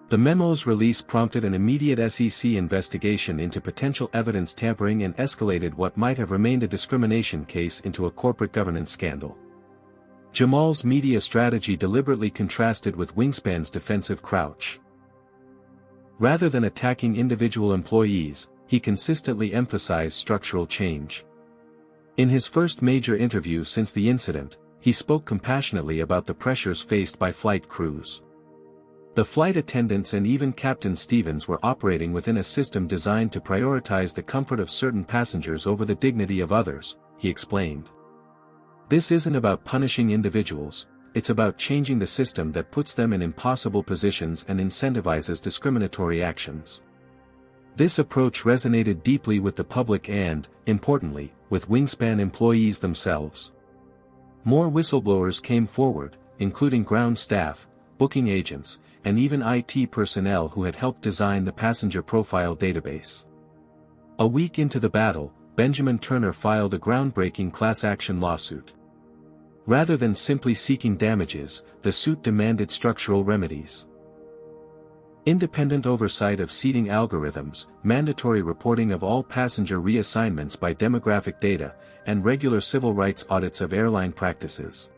The memo's release prompted an immediate SEC investigation into potential evidence tampering and escalated what might have remained a discrimination case into a corporate governance scandal. Jamal's media strategy deliberately contrasted with Wingspan's defensive crouch. Rather than attacking individual employees, he consistently emphasized structural change. In his first major interview since the incident, he spoke compassionately about the pressures faced by flight crews. The flight attendants and even Captain Stevens were operating within a system designed to prioritize the comfort of certain passengers over the dignity of others, he explained. This isn't about punishing individuals, it's about changing the system that puts them in impossible positions and incentivizes discriminatory actions. This approach resonated deeply with the public and, importantly, with Wingspan employees themselves. More whistleblowers came forward, including ground staff, booking agents, and even IT personnel who had helped design the passenger profile database. A week into the battle, Benjamin Turner filed a groundbreaking class action lawsuit. Rather than simply seeking damages, the suit demanded structural remedies. Independent oversight of seating algorithms, mandatory reporting of all passenger reassignments by demographic data, and regular civil rights audits of airline practices.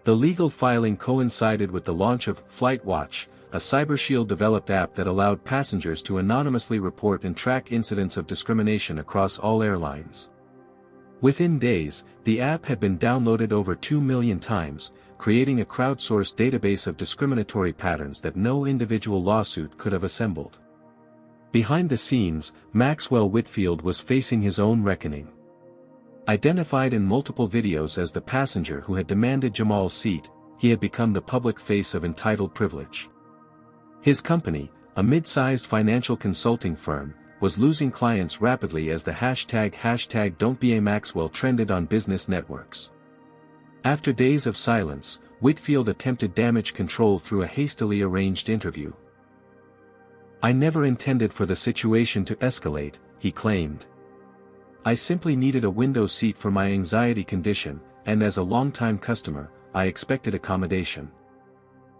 The legal filing coincided with the launch of Flight Watch, a CyberShield-developed app that allowed passengers to anonymously report and track incidents of discrimination across all airlines. Within days, the app had been downloaded over 2 million times, creating a crowdsourced database of discriminatory patterns that no individual lawsuit could have assembled. Behind the scenes, Maxwell Whitfield was facing his own reckoning. Identified in multiple videos as the passenger who had demanded Jamal's seat, he had become the public face of entitled privilege. His company, a mid-sized financial consulting firm, was losing clients rapidly as the hashtag #Don'tBeAMaxwell trended on business networks. After days of silence, Whitfield attempted damage control through a hastily arranged interview. "I never intended for the situation to escalate," he claimed. "I simply needed a window seat for my anxiety condition, and as a longtime customer, I expected accommodation."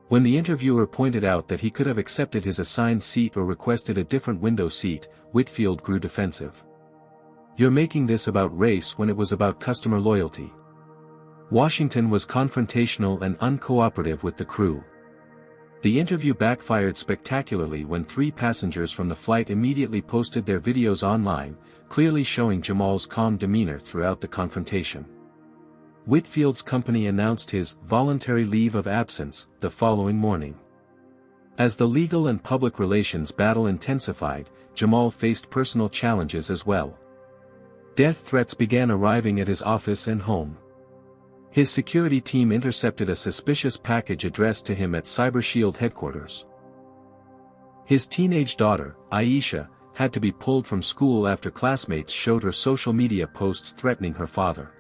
When the interviewer pointed out that he could have accepted his assigned seat or requested a different window seat, Whitfield grew defensive. "You're making this about race when it was about customer loyalty." Washington was confrontational and uncooperative with the crew. The interview backfired spectacularly when 3 passengers from the flight immediately posted their videos online, clearly showing Jamal's calm demeanor throughout the confrontation. Whitfield's company announced his voluntary leave of absence the following morning. As the legal and public relations battle intensified, Jamal faced personal challenges as well. Death threats began arriving at his office and home. His security team intercepted a suspicious package addressed to him at CyberShield headquarters. His teenage daughter, Aisha, had to be pulled from school after classmates showed her social media posts threatening her father.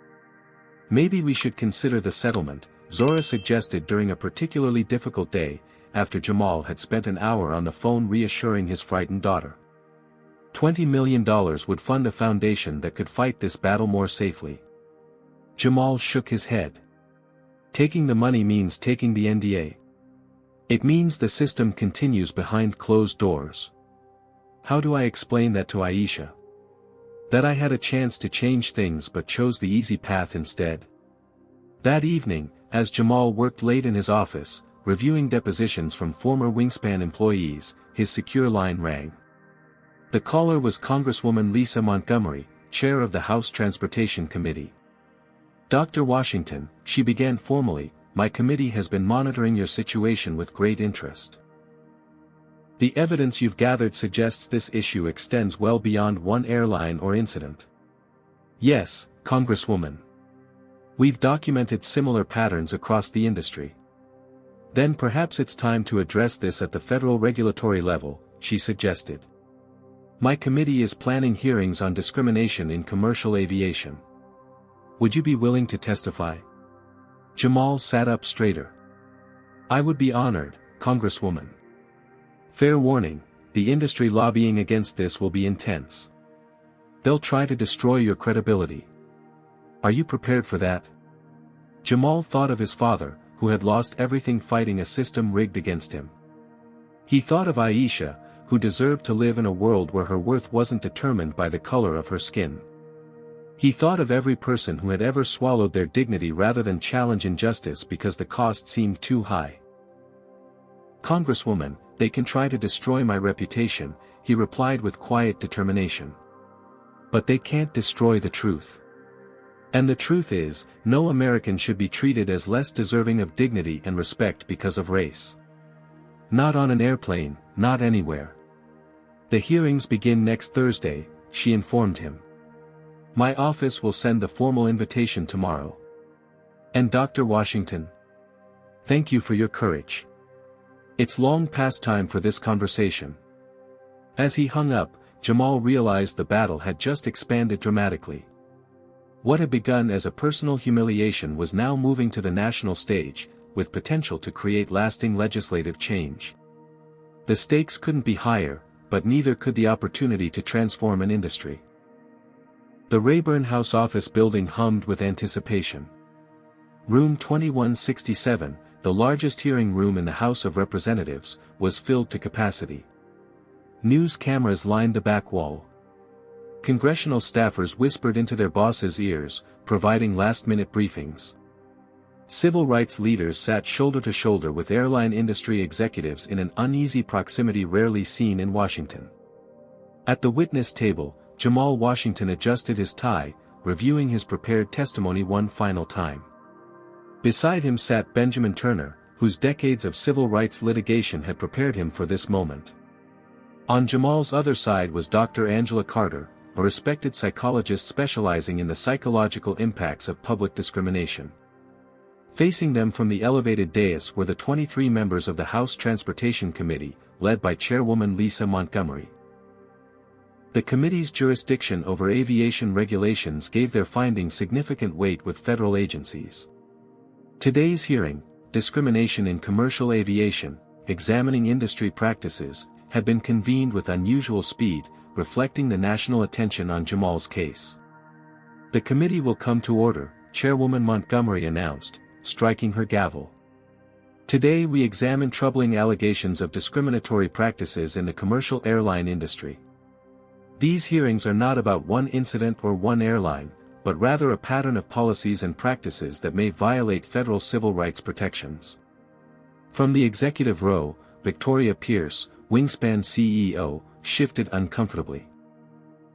"Maybe we should consider the settlement," Zora suggested during a particularly difficult day, after Jamal had spent an hour on the phone reassuring his frightened daughter. $20 million would fund a foundation that could fight this battle more safely. Jamal shook his head. Taking the money means taking the NDA. It means the system continues behind closed doors. How do I explain that to Aisha? That I had a chance to change things but chose the easy path instead? That evening, as Jamal worked late in his office, reviewing depositions from former Wingspan employees, his secure line rang. The caller was Congresswoman Lisa Montgomery, chair of the House Transportation Committee. "Dr. Washington," she began formally, "my committee has been monitoring your situation with great interest. The evidence you've gathered suggests this issue extends well beyond one airline or incident." "Yes, Congresswoman. We've documented similar patterns across the industry." "Then perhaps it's time to address this at the federal regulatory level," she suggested. "My committee is planning hearings on discrimination in commercial aviation. Would you be willing to testify?" Jamal sat up straighter. "I would be honored, Congresswoman. Fair warning, the industry lobbying against this will be intense. They'll try to destroy your credibility. Are you prepared for that?" Jamal thought of his father, who had lost everything fighting a system rigged against him. He thought of Aisha, who deserved to live in a world where her worth wasn't determined by the color of her skin. He thought of every person who had ever swallowed their dignity rather than challenge injustice because the cost seemed too high. "Congresswoman, they can try to destroy my reputation," he replied with quiet determination. "But they can't destroy the truth. And the truth is, no American should be treated as less deserving of dignity and respect because of race. Not on an airplane, not anywhere. The hearings begin next Thursday," she informed him. "My office will send the formal invitation tomorrow. And Dr. Washington, thank you for your courage. It's long past time for this conversation." As he hung up, Jamal realized the battle had just expanded dramatically. What had begun as a personal humiliation was now moving to the national stage, with potential to create lasting legislative change. The stakes couldn't be higher, but neither could the opportunity to transform an industry. The Rayburn House office building hummed with anticipation. Room 2167, the largest hearing room in the House of Representatives, was filled to capacity. News cameras lined the back wall. Congressional staffers whispered into their bosses' ears, providing last-minute briefings. Civil rights leaders sat shoulder to shoulder with airline industry executives in an uneasy proximity rarely seen in Washington. At the witness table, Jamal Washington adjusted his tie, reviewing his prepared testimony one final time. Beside him sat Benjamin Turner, whose decades of civil rights litigation had prepared him for this moment. On Jamal's other side was Dr. Angela Carter, a respected psychologist specializing in the psychological impacts of public discrimination. Facing them from the elevated dais were the 23 members of the House Transportation Committee, led by Chairwoman Lisa Montgomery. The committee's jurisdiction over aviation regulations gave their findings significant weight with federal agencies. Today's hearing, Discrimination in Commercial Aviation, Examining Industry Practices, had been convened with unusual speed, reflecting the national attention on Jamal's case. "The committee will come to order," Chairwoman Montgomery announced, striking her gavel. "Today we examine troubling allegations of discriminatory practices in the commercial airline industry. These hearings are not about one incident or one airline, but rather a pattern of policies and practices that may violate federal civil rights protections." From the executive row, Victoria Pierce, Wingspan CEO, shifted uncomfortably.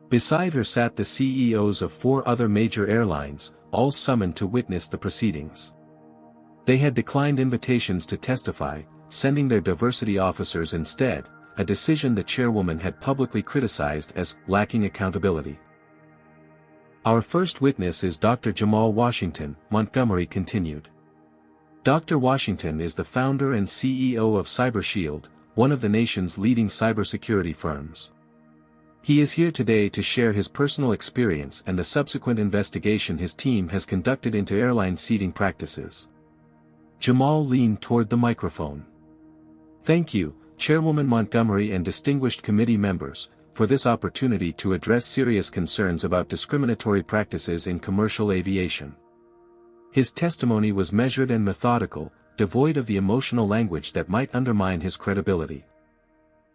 Beside her sat the CEOs of 4 other major airlines, all summoned to witness the proceedings. They had declined invitations to testify, sending their diversity officers instead, a decision the chairwoman had publicly criticized as lacking accountability. Our first witness is Dr. Jamal Washington, Montgomery continued. Dr. Washington is the founder and CEO of CyberShield, one of the nation's leading cybersecurity firms. He is here today to share his personal experience and the subsequent investigation his team has conducted into airline seating practices. Jamal leaned toward the microphone. Thank you, Chairwoman Montgomery and distinguished committee members, for this opportunity to address serious concerns about discriminatory practices in commercial aviation. His testimony was measured and methodical, devoid of the emotional language that might undermine his credibility.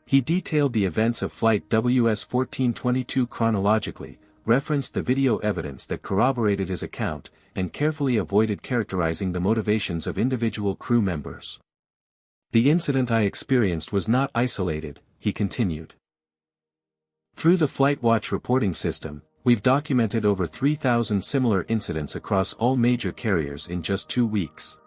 He detailed the events of Flight WS-1422 chronologically, referenced the video evidence that corroborated his account, and carefully avoided characterizing the motivations of individual crew members. The incident I experienced was not isolated, he continued. Through the FlightWatch reporting system, we've documented over 3,000 similar incidents across all major carriers in just 2 weeks.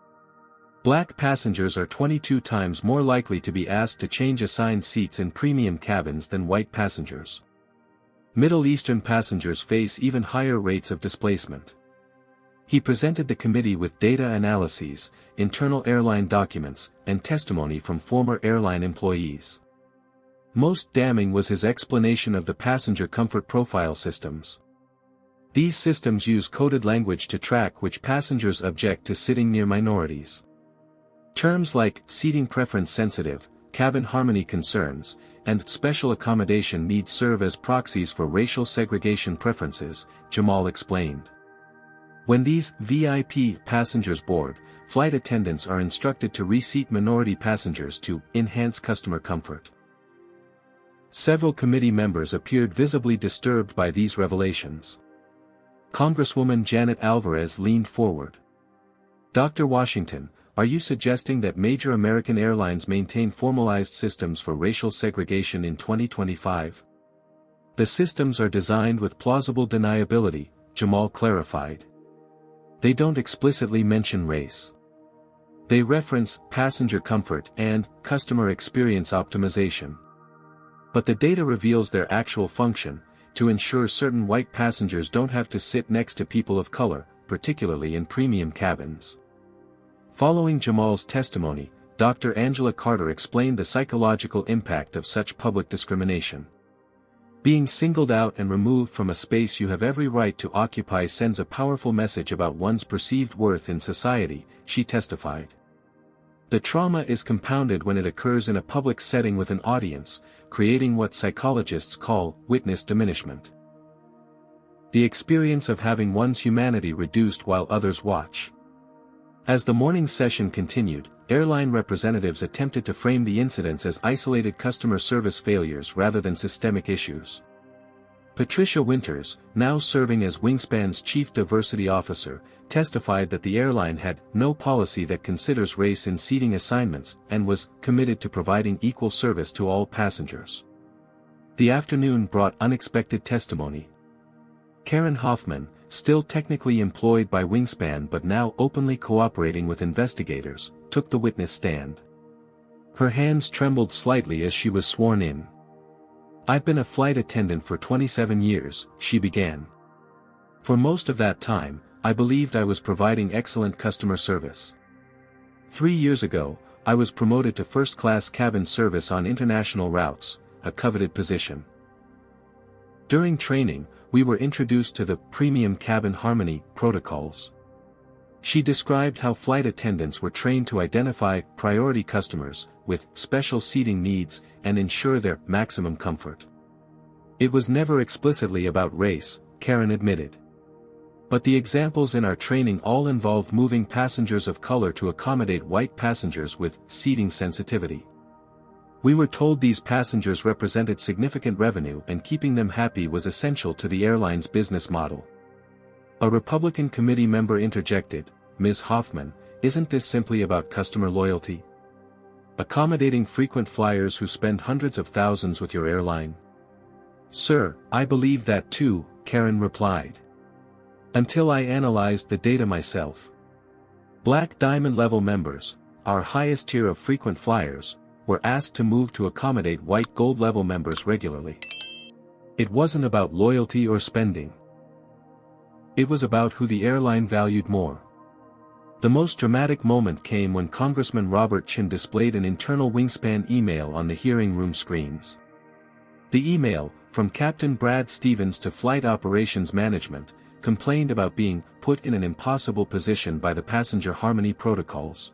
Black passengers are 22 times more likely to be asked to change assigned seats in premium cabins than white passengers. Middle Eastern passengers face even higher rates of displacement. He presented the committee with data analyses, internal airline documents, and testimony from former airline employees. Most damning was his explanation of the passenger comfort profile systems. These systems use coded language to track which passengers object to sitting near minorities. Terms like seating preference sensitive, cabin harmony concerns, and special accommodation needs serve as proxies for racial segregation preferences, Jamal explained. When these VIP passengers board, flight attendants are instructed to reseat minority passengers to enhance customer comfort. Several committee members appeared visibly disturbed by these revelations. Congresswoman Janet Alvarez leaned forward. Dr. Washington, are you suggesting that major American airlines maintain formalized systems for racial segregation in 2025? The systems are designed with plausible deniability, Jamal clarified. They don't explicitly mention race. They reference passenger comfort and customer experience optimization. But the data reveals their actual function, to ensure certain white passengers don't have to sit next to people of color, particularly in premium cabins. Following Jamal's testimony, Dr. Angela Carter explained the psychological impact of such public discrimination. Being singled out and removed from a space you have every right to occupy sends a powerful message about one's perceived worth in society, she testified. The trauma is compounded when it occurs in a public setting with an audience, creating what psychologists call witness diminishment. The experience of having one's humanity reduced while others watch. As the morning session continued, airline representatives attempted to frame the incidents as isolated customer service failures rather than systemic issues. Patricia Winters, now serving as Wingspan's chief diversity officer, testified that the airline had no policy that considers race in seating assignments and was committed to providing equal service to all passengers. The afternoon brought unexpected testimony. Karen Hoffman, still technically employed by Wingspan but now openly cooperating with investigators, took the witness stand. Her hands trembled slightly as she was sworn in. I've been a flight attendant for 27 years, she began. For most of that time, I believed I was providing excellent customer service. 3 years ago, I was promoted to first-class cabin service on international routes, a coveted position. During training, we were introduced to the premium cabin harmony protocols. She described how flight attendants were trained to identify priority customers with special seating needs and ensure their maximum comfort. It was never explicitly about race, Karen admitted. But the examples in our training all involved moving passengers of color to accommodate white passengers with seating sensitivity. We were told these passengers represented significant revenue and keeping them happy was essential to the airline's business model. A Republican committee member interjected, Ms. Hoffman, isn't this simply about customer loyalty? Accommodating frequent flyers who spend hundreds of thousands with your airline? Sir, I believe that too, Karen replied. Until I analyzed the data myself. Black Diamond level members, our highest tier of frequent flyers, were asked to move to accommodate White Gold level members regularly. It wasn't about loyalty or spending. It was about who the airline valued more. The most dramatic moment came when Congressman Robert Chin displayed an internal Wingspan email on the hearing room screens. The email, from Captain Brad Stevens to Flight Operations Management, complained about being put in an impossible position by the passenger harmony protocols.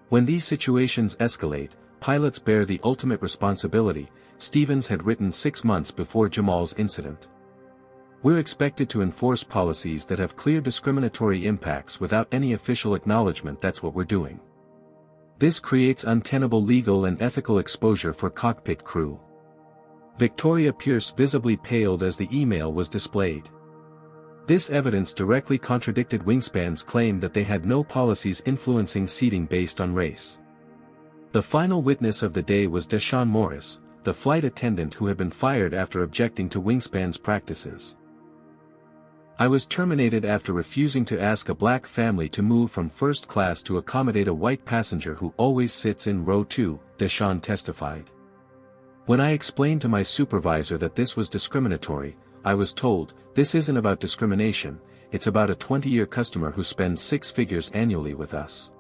When these situations escalate, pilots bear the ultimate responsibility, Stevens had written 6 months before Jamal's incident. We're expected to enforce policies that have clear discriminatory impacts without any official acknowledgement that's what we're doing. This creates untenable legal and ethical exposure for cockpit crew. Victoria Pierce visibly paled as the email was displayed. This evidence directly contradicted Wingspan's claim that they had no policies influencing seating based on race. The final witness of the day was Deshaun Morris, the flight attendant who had been fired after objecting to Wingspan's practices. I was terminated after refusing to ask a black family to move from first class to accommodate a white passenger who always sits in row 2, Deshaun testified. When I explained to my supervisor that this was discriminatory, I was told, this isn't about discrimination, it's about a 20-year customer who spends 6 figures annually with us.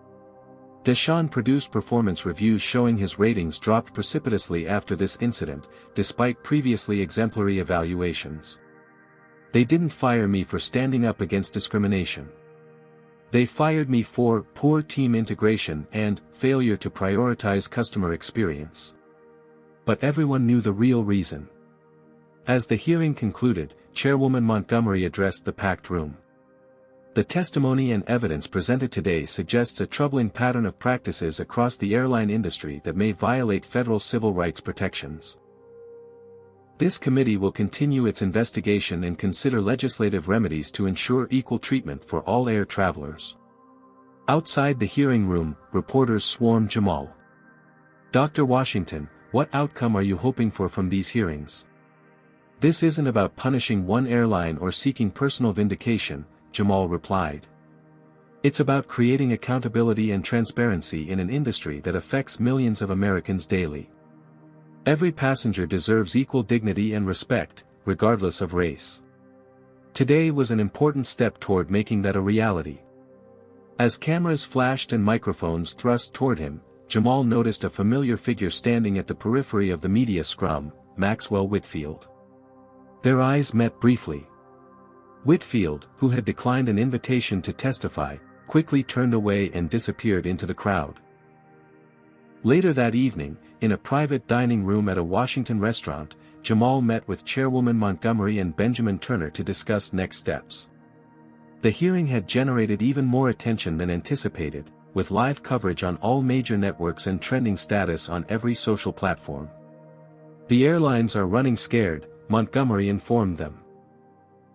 Deshaun produced performance reviews showing his ratings dropped precipitously after this incident, despite previously exemplary evaluations. They didn't fire me for standing up against discrimination. They fired me for poor team integration and failure to prioritize customer experience. But everyone knew the real reason. As the hearing concluded, Chairwoman Montgomery addressed the packed room. The testimony and evidence presented today suggests a troubling pattern of practices across the airline industry that may violate federal civil rights protections. This committee will continue its investigation and consider legislative remedies to ensure equal treatment for all air travelers. Outside the hearing room, reporters swarmed Jamal. Dr. Washington, what outcome are you hoping for from these hearings? This isn't about punishing one airline or seeking personal vindication, Jamal replied. It's about creating accountability and transparency in an industry that affects millions of Americans daily. Every passenger deserves equal dignity and respect, regardless of race. Today was an important step toward making that a reality. As cameras flashed and microphones thrust toward him, Jamal noticed a familiar figure standing at the periphery of the media scrum, Maxwell Whitfield. Their eyes met briefly. Whitfield, who had declined an invitation to testify, quickly turned away and disappeared into the crowd. Later that evening, in a private dining room at a Washington restaurant, Jamal met with Chairwoman Montgomery and Benjamin Turner to discuss next steps. The hearing had generated even more attention than anticipated, with live coverage on all major networks and trending status on every social platform. The airlines are running scared, Montgomery informed them.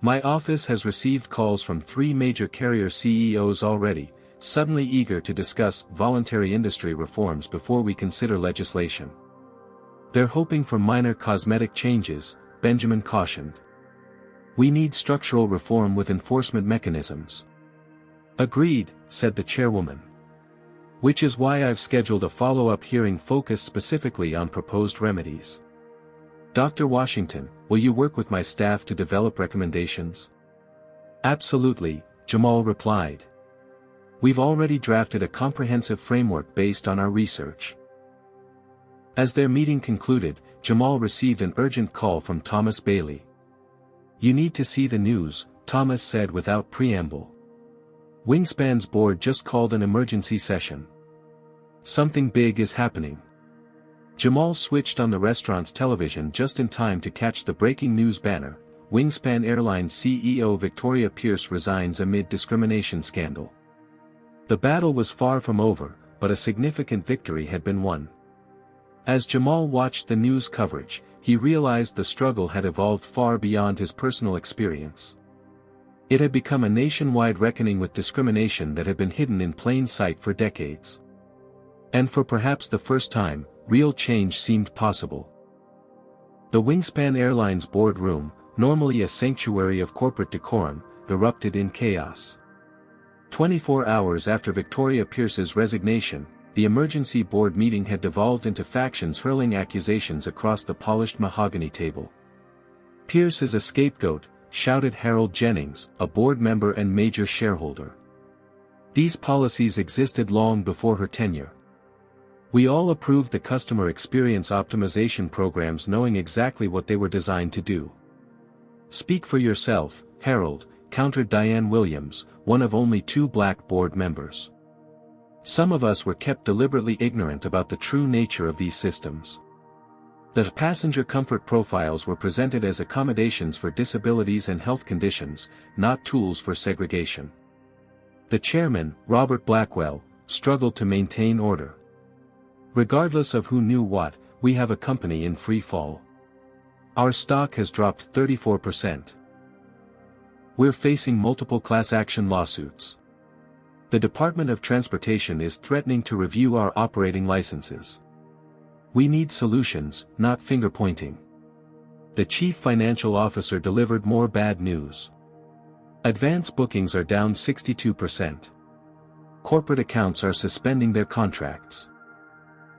My office has received calls from 3 major carrier CEOs already, suddenly eager to discuss voluntary industry reforms before we consider legislation. They're hoping for minor cosmetic changes, Benjamin cautioned. We need structural reform with enforcement mechanisms. Agreed, said the chairwoman. Which is why I've scheduled a follow-up hearing focused specifically on proposed remedies. Dr. Washington, will you work with my staff to develop recommendations? Absolutely, Jamal replied. We've already drafted a comprehensive framework based on our research. As their meeting concluded, Jamal received an urgent call from Thomas Bailey. You need to see the news, Thomas said without preamble. Wingspan's board just called an emergency session. Something big is happening. Jamal switched on the restaurant's television just in time to catch the breaking news banner, Wingspan Airlines CEO Victoria Pierce resigns amid discrimination scandal. The battle was far from over, but a significant victory had been won. As Jamal watched the news coverage, he realized the struggle had evolved far beyond his personal experience. It had become a nationwide reckoning with discrimination that had been hidden in plain sight for decades. And for perhaps the first time, real change seemed possible. The Wingspan Airlines boardroom, normally a sanctuary of corporate decorum, erupted in chaos. 24 hours after Victoria Pierce's resignation, the emergency board meeting had devolved into factions hurling accusations across the polished mahogany table. "Pierce is a scapegoat," shouted Harold Jennings, a board member and major shareholder. "These policies existed long before her tenure. We all approved the customer experience optimization programs knowing exactly what they were designed to do." "Speak for yourself, Harold," countered Diane Williams, one of only 2 black board members. "Some of us were kept deliberately ignorant about the true nature of these systems. The passenger comfort profiles were presented as accommodations for disabilities and health conditions, not tools for segregation." The chairman, Robert Blackwell, struggled to maintain order. "Regardless of who knew what, we have a company in free fall. Our stock has dropped 34%. We're facing multiple class action lawsuits. The Department of Transportation is threatening to review our operating licenses. We need solutions, not finger-pointing." The chief financial officer delivered more bad news. "Advance bookings are down 62%. Corporate accounts are suspending their contracts.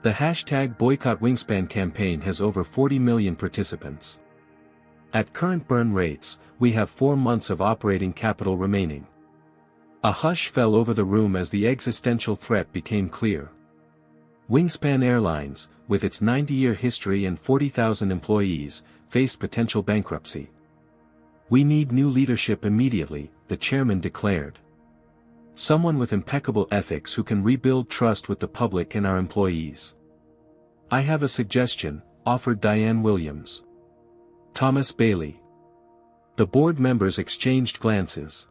The hashtag Boycott Wingspan campaign has over 40 million participants. At current burn rates, we have 4 months of operating capital remaining." A hush fell over the room as the existential threat became clear. Wingspan Airlines, with its 90-year history and 40,000 employees, faced potential bankruptcy. "We need new leadership immediately," the chairman declared. "Someone with impeccable ethics who can rebuild trust with the public and our employees." "I have a suggestion," offered Diane Williams. "Thomas Bailey." The board members exchanged glances.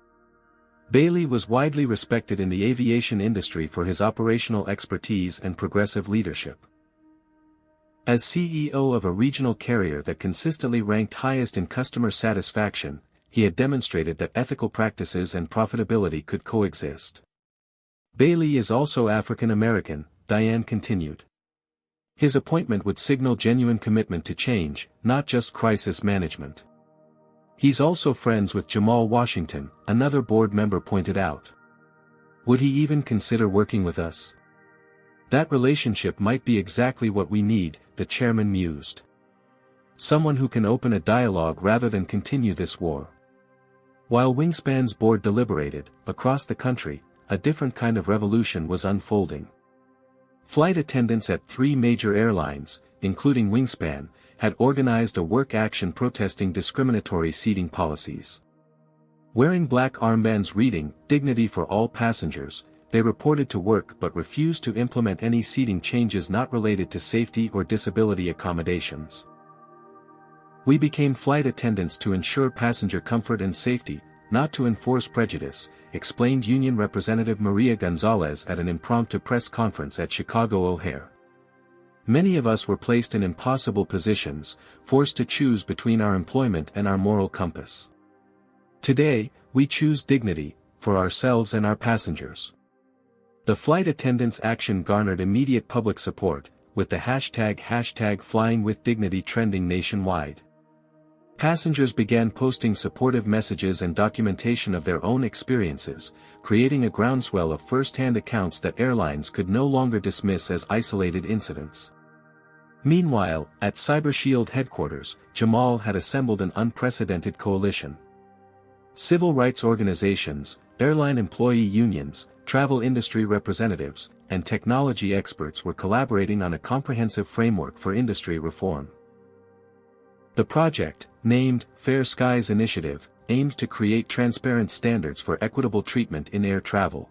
Bailey was widely respected in the aviation industry for his operational expertise and progressive leadership. As CEO of a regional carrier that consistently ranked highest in customer satisfaction, he had demonstrated that ethical practices and profitability could coexist. "Bailey is also African American," Diane continued. "His appointment would signal genuine commitment to change, not just crisis management." "He's also friends with Jamal Washington," another board member pointed out. "Would he even consider working with us? That relationship might be exactly what we need," the chairman mused. "Someone who can open a dialogue rather than continue this war." While Wingspan's board deliberated, across the country, a different kind of revolution was unfolding. Flight attendants at 3 major airlines, including Wingspan, had organized a work action protesting discriminatory seating policies. Wearing black armbands reading, "Dignity for all passengers," they reported to work but refused to implement any seating changes not related to safety or disability accommodations. "We became flight attendants to ensure passenger comfort and safety, not to enforce prejudice," explained Union Representative Maria Gonzalez at an impromptu press conference at Chicago O'Hare. "Many of us were placed in impossible positions, forced to choose between our employment and our moral compass. Today, we choose dignity, for ourselves and our passengers." The flight attendants' action garnered immediate public support, with the hashtag #FlyingWithDignity trending nationwide. Passengers began posting supportive messages and documentation of their own experiences, creating a groundswell of first-hand accounts that airlines could no longer dismiss as isolated incidents. Meanwhile, at CyberShield headquarters, Jamal had assembled an unprecedented coalition. Civil rights organizations, airline employee unions, travel industry representatives, and technology experts were collaborating on a comprehensive framework for industry reform. The project, named Fair Skies Initiative, aimed to create transparent standards for equitable treatment in air travel.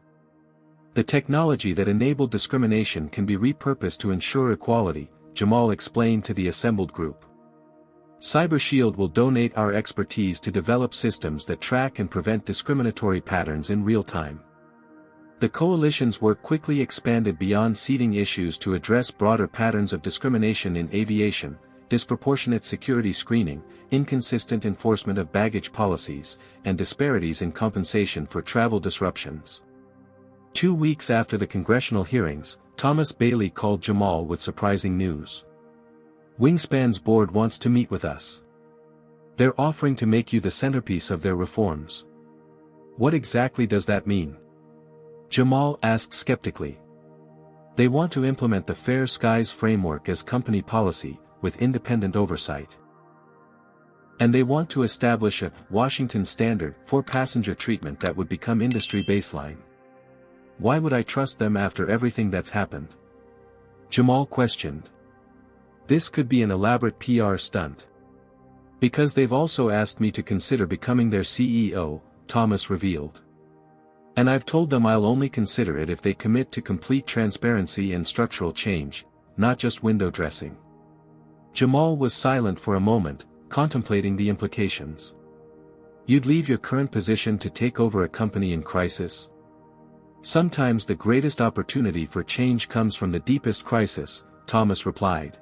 "The technology that enabled discrimination can be repurposed to ensure equality," Jamal explained to the assembled group. "CyberShield will donate our expertise to develop systems that track and prevent discriminatory patterns in real time." The coalition's work quickly expanded beyond seating issues to address broader patterns of discrimination in aviation, disproportionate security screening, inconsistent enforcement of baggage policies, and disparities in compensation for travel disruptions. 2 weeks after the congressional hearings, Thomas Bailey called Jamal with surprising news. "Wingspan's board wants to meet with us. They're offering to make you the centerpiece of their reforms." What exactly does that mean? Jamal asked skeptically. They want to implement the Fair Skies framework as company policy, with independent oversight. And they want to establish a Washington standard for passenger treatment that would become industry baseline. Why would I trust them after everything that's happened? Jamal questioned. This could be an elaborate PR stunt. Because they've also asked me to consider becoming their CEO, Thomas revealed. And I've told them I'll only consider it if they commit to complete transparency and structural change, not just window dressing. Jamal was silent for a moment, contemplating the implications. You'd leave your current position to take over a company in crisis? Sometimes the greatest opportunity for change comes from the deepest crisis, Thomas replied.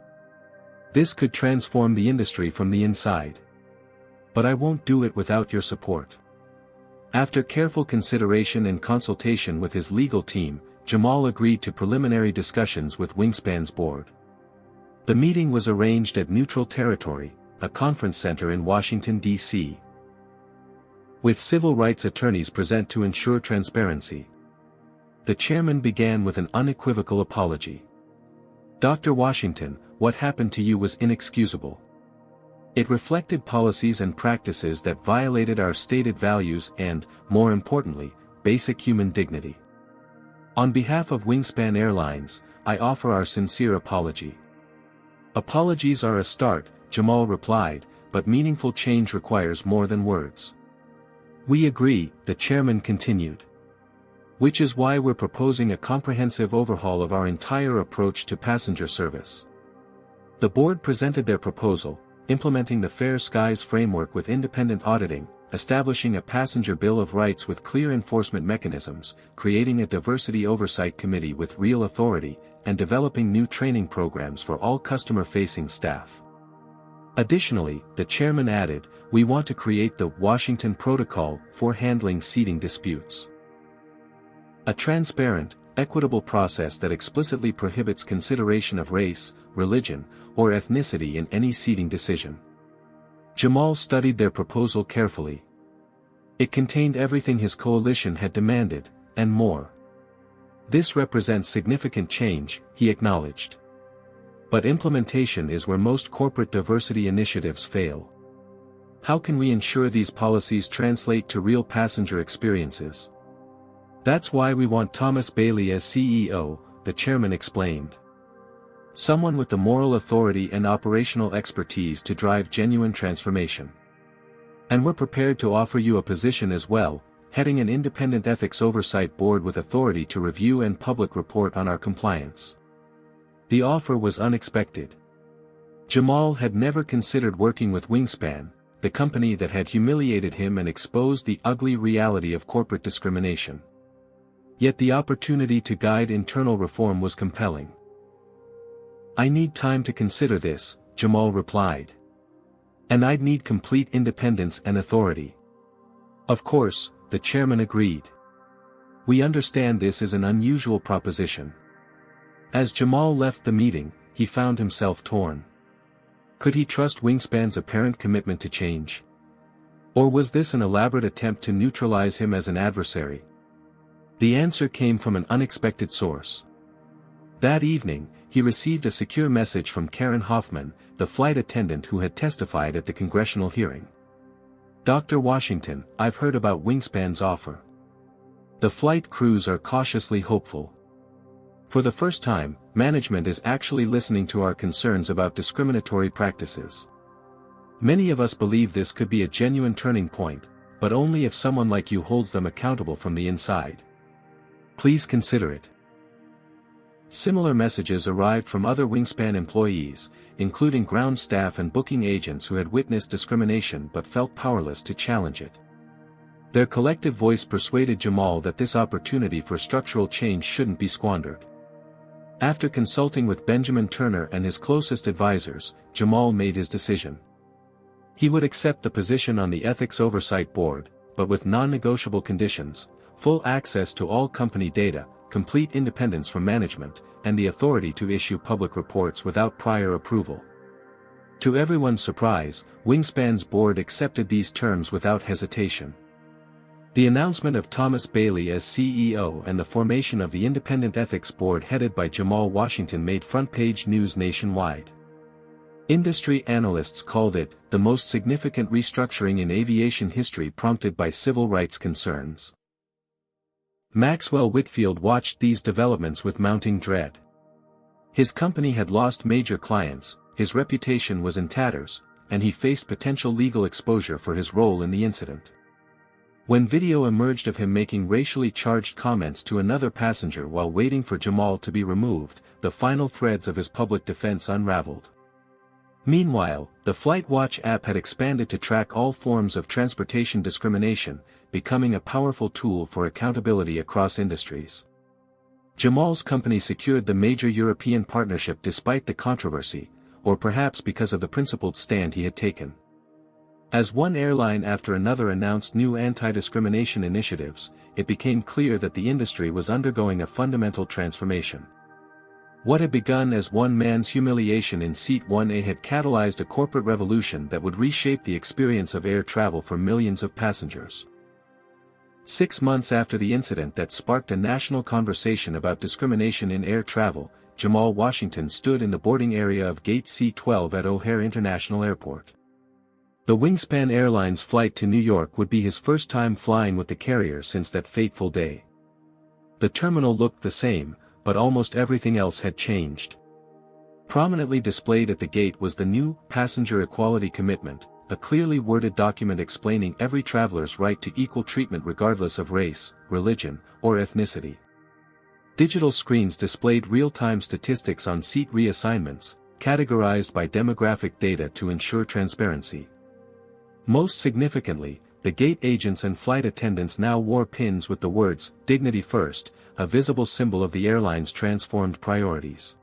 This could transform the industry from the inside. But I won't do it without your support. After careful consideration and consultation with his legal team, Jamal agreed to preliminary discussions with Wingspan's board. The meeting was arranged at Neutral Territory, a conference center in Washington, D.C. with civil rights attorneys present to ensure transparency. The chairman began with an unequivocal apology. Dr. Washington, what happened to you was inexcusable. It reflected policies and practices that violated our stated values and, more importantly, basic human dignity. On behalf of Wingspan Airlines, I offer our sincere apology. Apologies are a start, Jamal replied, but meaningful change requires more than words. We agree, the chairman continued. Which is why we're proposing a comprehensive overhaul of our entire approach to passenger service. The board presented their proposal, implementing the Fair Skies framework with independent auditing, establishing a passenger bill of rights with clear enforcement mechanisms, creating a diversity oversight committee with real authority, and developing new training programs for all customer-facing staff. Additionally, the chairman added, we want to create the Washington Protocol for handling seating disputes. A transparent, equitable process that explicitly prohibits consideration of race, religion, or ethnicity in any seating decision. Jamal studied their proposal carefully. It contained everything his coalition had demanded, and more. This represents significant change, he acknowledged. But implementation is where most corporate diversity initiatives fail. How can we ensure these policies translate to real passenger experiences? That's why we want Thomas Bailey as CEO, the chairman explained. Someone with the moral authority and operational expertise to drive genuine transformation. And we're prepared to offer you a position as well, heading an independent ethics oversight board with authority to review and public report on our compliance. The offer was unexpected. Jamal had never considered working with Wingspan, the company that had humiliated him and exposed the ugly reality of corporate discrimination. Yet the opportunity to guide internal reform was compelling. I need time to consider this, Jamal replied. And I'd need complete independence and authority. Of course, the chairman agreed. We understand this is an unusual proposition. As Jamal left the meeting, he found himself torn. Could he trust Wingspan's apparent commitment to change? Or was this an elaborate attempt to neutralize him as an adversary? The answer came from an unexpected source. That evening, he received a secure message from Karen Hoffman, the flight attendant who had testified at the congressional hearing. Dr. Washington, I've heard about Wingspan's offer. The flight crews are cautiously hopeful. For the first time, management is actually listening to our concerns about discriminatory practices. Many of us believe this could be a genuine turning point, but only if someone like you holds them accountable from the inside. Please consider it. Similar messages arrived from other Wingspan employees, including ground staff and booking agents who had witnessed discrimination but felt powerless to challenge it. Their collective voice persuaded Jamal that this opportunity for structural change shouldn't be squandered. After consulting with Benjamin Turner and his closest advisors, Jamal made his decision. He would accept the position on the Ethics Oversight Board, but with non-negotiable conditions: full access to all company data, complete independence from management, and the authority to issue public reports without prior approval. To everyone's surprise, Wingspan's board accepted these terms without hesitation. The announcement of Thomas Bailey as CEO and the formation of the independent ethics board headed by Jamal Washington made front-page news nationwide. Industry analysts called it the most significant restructuring in aviation history prompted by civil rights concerns. Maxwell Whitfield watched these developments with mounting dread. His company had lost major clients, his reputation was in tatters, and he faced potential legal exposure for his role in the incident. When video emerged of him making racially charged comments to another passenger while waiting for Jamal to be removed, the final threads of his public defense unraveled. Meanwhile, the FlightWatch app had expanded to track all forms of transportation discrimination, becoming a powerful tool for accountability across industries. Jamal's company secured the major European partnership despite the controversy, or perhaps because of the principled stand he had taken. As one airline after another announced new anti-discrimination initiatives, it became clear that the industry was undergoing a fundamental transformation. What had begun as one man's humiliation in Seat 1A had catalyzed a corporate revolution that would reshape the experience of air travel for millions of passengers. 6 months after the incident that sparked a national conversation about discrimination in air travel, Jamal Washington stood in the boarding area of Gate C-12 at O'Hare International Airport. The Wingspan Airlines flight to New York would be his first time flying with the carrier since that fateful day. The terminal looked the same, but almost everything else had changed. Prominently displayed at the gate was the new Passenger Equality Commitment, a clearly worded document explaining every traveler's right to equal treatment regardless of race, religion, or ethnicity. Digital screens displayed real-time statistics on seat reassignments, categorized by demographic data to ensure transparency. Most significantly, the gate agents and flight attendants now wore pins with the words, "Dignity First," a visible symbol of the airline's transformed priorities.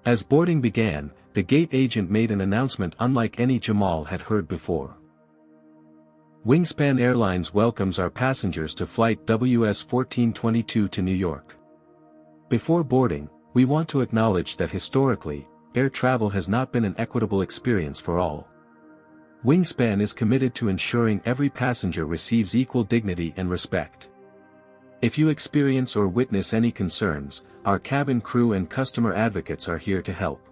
As boarding began, the gate agent made an announcement unlike any Jamal had heard before. Wingspan Airlines welcomes our passengers to flight WS-1422 to New York. Before boarding, we want to acknowledge that historically, air travel has not been an equitable experience for all. Wingspan is committed to ensuring every passenger receives equal dignity and respect. If you experience or witness any concerns, our cabin crew and customer advocates are here to help.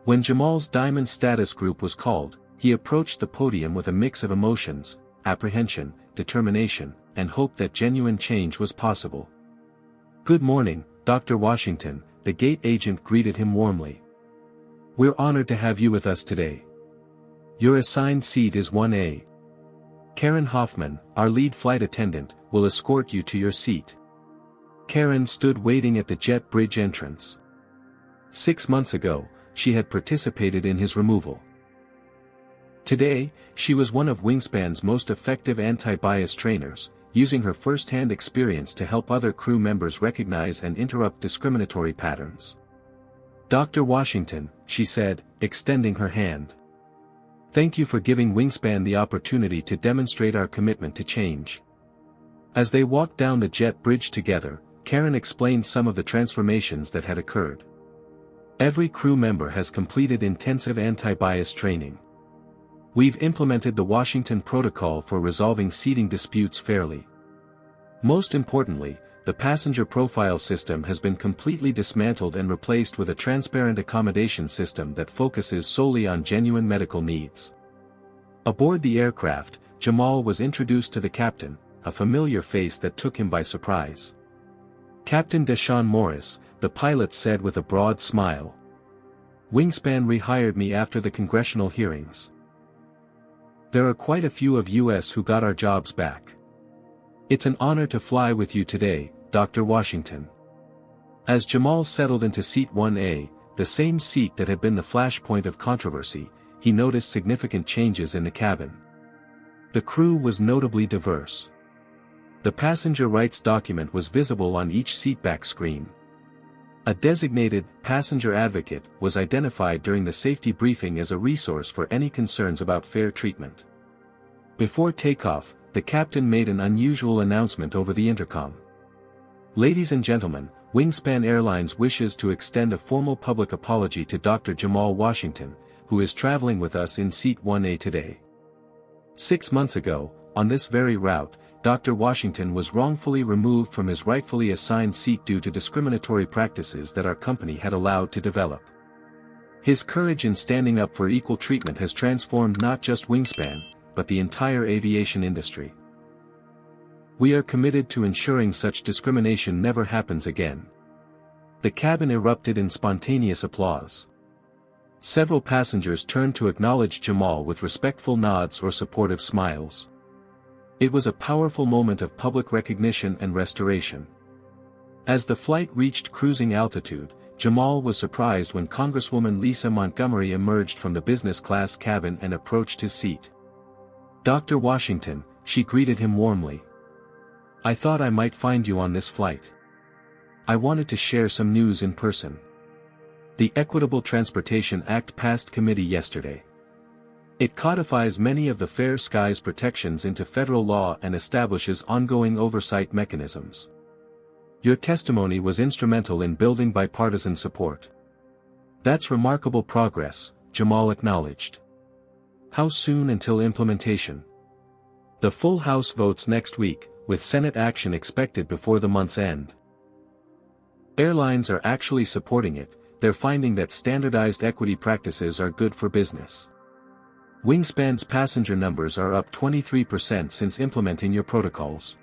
When Jamal's Diamond Status Group was called, he approached the podium with a mix of emotions, apprehension, determination, and hope that genuine change was possible. "Good morning, Dr. Washington," the gate agent greeted him warmly. "We're honored to have you with us today. Your assigned seat is 1A. Karen Hoffman, our lead flight attendant, will escort you to your seat." Karen stood waiting at the jet bridge entrance. 6 months ago, she had participated in his removal. Today, she was one of Wingspan's most effective anti-bias trainers, using her first-hand experience to help other crew members recognize and interrupt discriminatory patterns. "Dr. Washington," she said, extending her hand. "Thank you for giving Wingspan the opportunity to demonstrate our commitment to change." As they walked down the jet bridge together, Karen explained some of the transformations that had occurred. "Every crew member has completed intensive anti-bias training. We've implemented the Washington Protocol for resolving seating disputes fairly. Most importantly, the passenger profile system has been completely dismantled and replaced with a transparent accommodation system that focuses solely on genuine medical needs." Aboard the aircraft, Jamal was introduced to the captain, a familiar face that took him by surprise. "Captain Deshaun Morris," the pilot said with a broad smile. "Wingspan rehired me after the congressional hearings. There are quite a few of us who got our jobs back. It's an honor to fly with you today, Dr. Washington." As Jamal settled into Seat 1A, the same seat that had been the flashpoint of controversy, he noticed significant changes in the cabin. The crew was notably diverse. The passenger rights document was visible on each seatback screen. A designated passenger advocate was identified during the safety briefing as a resource for any concerns about fair treatment. Before takeoff, the captain made an unusual announcement over the intercom. "Ladies and gentlemen, Wingspan Airlines wishes to extend a formal public apology to Dr. Jamal Washington, who is traveling with us in Seat 1A today. 6 months ago, on this very route, Dr. Washington was wrongfully removed from his rightfully assigned seat due to discriminatory practices that our company had allowed to develop. His courage in standing up for equal treatment has transformed not just Wingspan, but the entire aviation industry. We are committed to ensuring such discrimination never happens again. The cabin erupted in spontaneous applause. Several passengers turned to acknowledge Jamal with respectful nods or supportive smiles. It was a powerful moment of public recognition and restoration. As the flight reached cruising altitude, Jamal was surprised when Congresswoman Lisa Montgomery emerged from the business class cabin and approached his seat. "Dr. Washington," she greeted him warmly. "I thought I might find you on this flight. I wanted to share some news in person. The Equitable Transportation Act passed committee yesterday. It codifies many of the Fair Skies protections into federal law and establishes ongoing oversight mechanisms. Your testimony was instrumental in building bipartisan support." "That's remarkable progress," Jamal acknowledged. "How soon until implementation?" "The full House votes next week, with Senate action expected before the month's end." Airlines are actually supporting it. They're finding that standardized equity practices are good for business. Wingspan's passenger numbers are up 23% since implementing your protocols.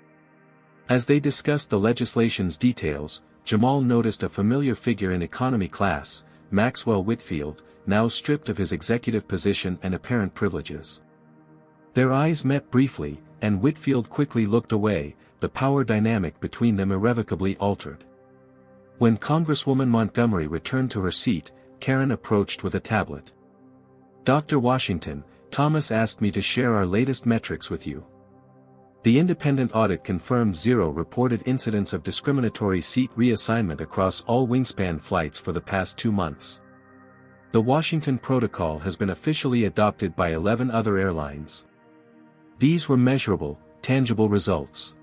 As they discussed the legislation's details, Jamal noticed a familiar figure in economy class, Maxwell Whitfield, now stripped of his executive position and apparent privileges. Their eyes met briefly, and Whitfield quickly looked away, the power dynamic between them irrevocably altered. When Congresswoman Montgomery returned to her seat, Karen approached with a tablet. "Dr. Washington, Thomas asked me to share our latest metrics with you. The independent audit confirmed 0 reported incidents of discriminatory seat reassignment across all Wingspan flights for the past 2 months. The Washington Protocol has been officially adopted by 11 other airlines. These were measurable, tangible results.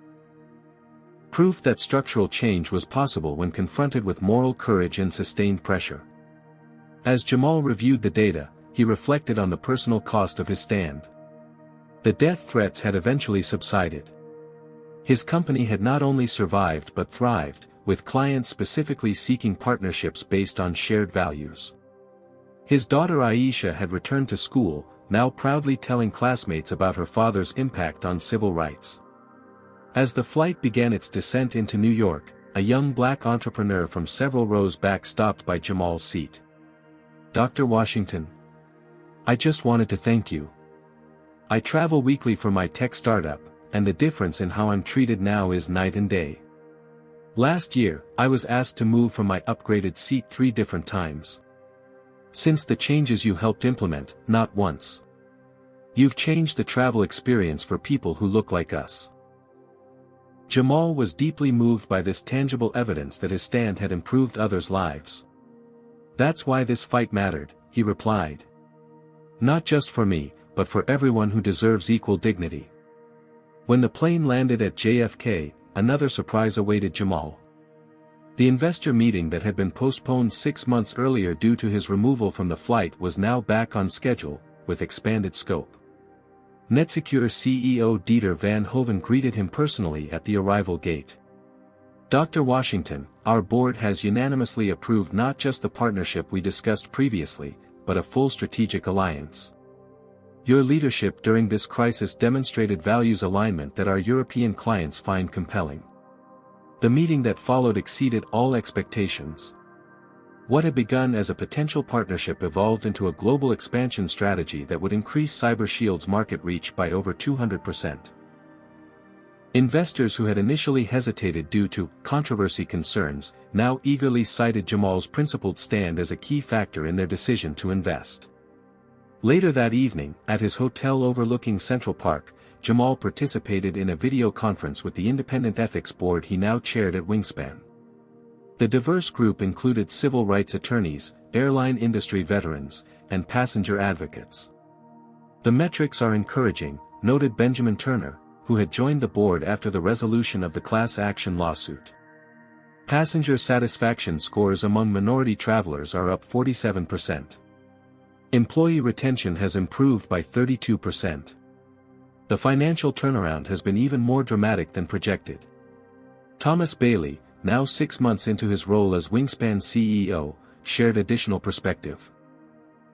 Proof that structural change was possible when confronted with moral courage and sustained pressure." As Jamal reviewed the data, he reflected on the personal cost of his stand. The death threats had eventually subsided. His company had not only survived but thrived, with clients specifically seeking partnerships based on shared values. His daughter Aisha had returned to school, now proudly telling classmates about her father's impact on civil rights. As the flight began its descent into New York, a young black entrepreneur from several rows back stopped by Jamal's seat. "Dr. Washington, I just wanted to thank you. I travel weekly for my tech startup, and the difference in how I'm treated now is night and day. Last year, I was asked to move from my upgraded seat 3 different times. Since the changes you helped implement, not once. You've changed the travel experience for people who look like us." Jamal was deeply moved by this tangible evidence that his stand had improved others' lives. "That's why this fight mattered," he replied. "Not just for me, but for everyone who deserves equal dignity." When the plane landed at JFK, another surprise awaited Jamal. The investor meeting that had been postponed 6 months earlier due to his removal from the flight was now back on schedule, with expanded scope. NetSecure CEO Dieter van Hoven greeted him personally at the arrival gate. "Dr. Washington, our board has unanimously approved not just the partnership we discussed previously, but a full strategic alliance. Your leadership during this crisis demonstrated values alignment that our European clients find compelling." The meeting that followed exceeded all expectations. What had begun as a potential partnership evolved into a global expansion strategy that would increase CyberShield's market reach by over 200%. Investors who had initially hesitated due to controversy concerns, now eagerly cited Jamal's principled stand as a key factor in their decision to invest. Later that evening, at his hotel overlooking Central Park, Jamal participated in a video conference with the independent ethics board he now chaired at Wingspan. The diverse group included civil rights attorneys, airline industry veterans, and passenger advocates. "The metrics are encouraging," noted Benjamin Turner, who had joined the board after the resolution of the class action lawsuit. Passenger satisfaction scores among minority travelers are up 47%. Employee retention has improved by 32%. The financial turnaround has been even more dramatic than projected. Thomas Bailey, now 6 months into his role as Wingspan CEO, shared additional perspective.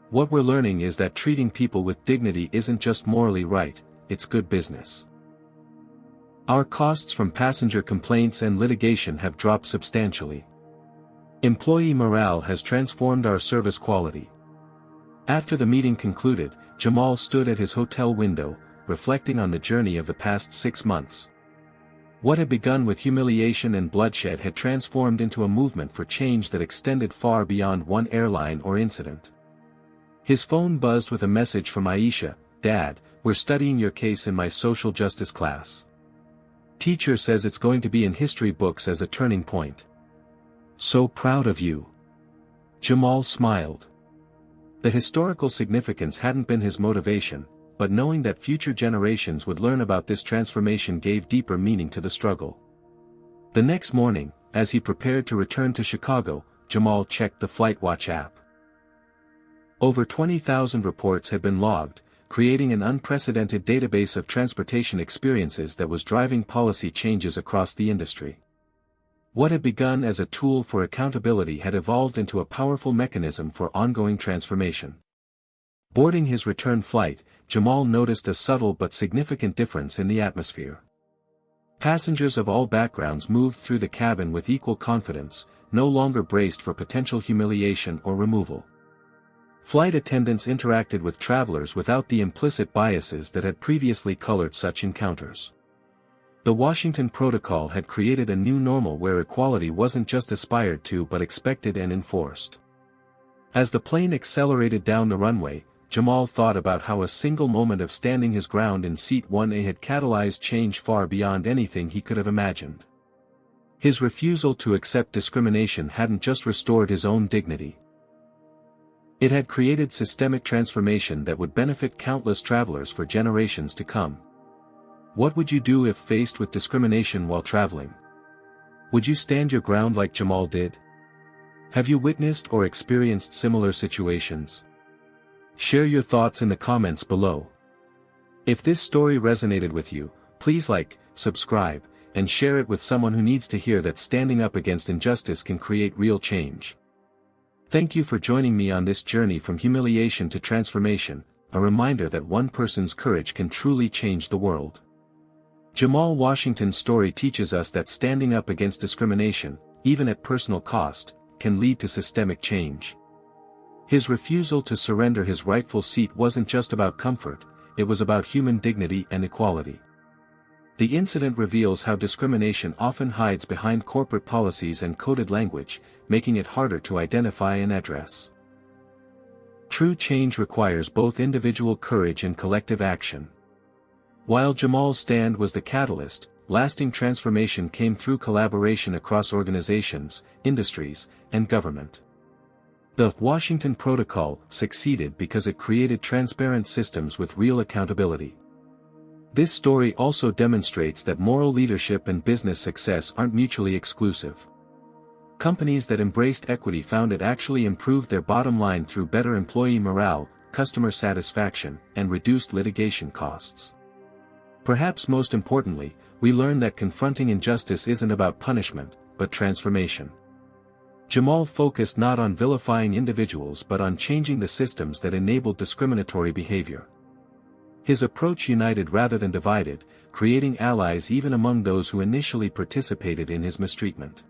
What we're learning is that treating people with dignity isn't just morally right, it's good business. Our costs from passenger complaints and litigation have dropped substantially. Employee morale has transformed our service quality. After the meeting concluded, Jamal stood at his hotel window, reflecting on the journey of the past 6 months. What had begun with humiliation and bloodshed had transformed into a movement for change that extended far beyond one airline or incident. His phone buzzed with a message from Aisha: "Dad, we're studying your case in my social justice class. Teacher says it's going to be in history books as a turning point. So proud of you." Jamal smiled. The historical significance hadn't been his motivation, but knowing that future generations would learn about this transformation gave deeper meaning to the struggle. The next morning, as he prepared to return to Chicago, Jamal checked the FlightWatch app. Over 20,000 reports had been logged, creating an unprecedented database of transportation experiences that was driving policy changes across the industry. What had begun as a tool for accountability had evolved into a powerful mechanism for ongoing transformation. Boarding his return flight, Jamal noticed a subtle but significant difference in the atmosphere. Passengers of all backgrounds moved through the cabin with equal confidence, no longer braced for potential humiliation or removal. Flight attendants interacted with travelers without the implicit biases that had previously colored such encounters. The Washington Protocol had created a new normal where equality wasn't just aspired to but expected and enforced. As the plane accelerated down the runway, Jamal thought about how a single moment of standing his ground in Seat 1A had catalyzed change far beyond anything he could have imagined. His refusal to accept discrimination hadn't just restored his own dignity. It had created systemic transformation that would benefit countless travelers for generations to come. What would you do if faced with discrimination while traveling? Would you stand your ground like Jamal did? Have you witnessed or experienced similar situations? Share your thoughts in the comments below. If this story resonated with you, please like, subscribe, and share it with someone who needs to hear that standing up against injustice can create real change. Thank you for joining me on this journey from humiliation to transformation, a reminder that one person's courage can truly change the world. Jamal Washington's story teaches us that standing up against discrimination, even at personal cost, can lead to systemic change. His refusal to surrender his rightful seat wasn't just about comfort, it was about human dignity and equality. The incident reveals how discrimination often hides behind corporate policies and coded language, making it harder to identify and address. True change requires both individual courage and collective action. While Jamal's stand was the catalyst, lasting transformation came through collaboration across organizations, industries, and government. The Washington Protocol succeeded because it created transparent systems with real accountability. This story also demonstrates that moral leadership and business success aren't mutually exclusive. Companies that embraced equity found it actually improved their bottom line through better employee morale, customer satisfaction, and reduced litigation costs. Perhaps most importantly, we learn that confronting injustice isn't about punishment, but transformation. Jamal focused not on vilifying individuals but on changing the systems that enabled discriminatory behavior. His approach united rather than divided, creating allies even among those who initially participated in his mistreatment.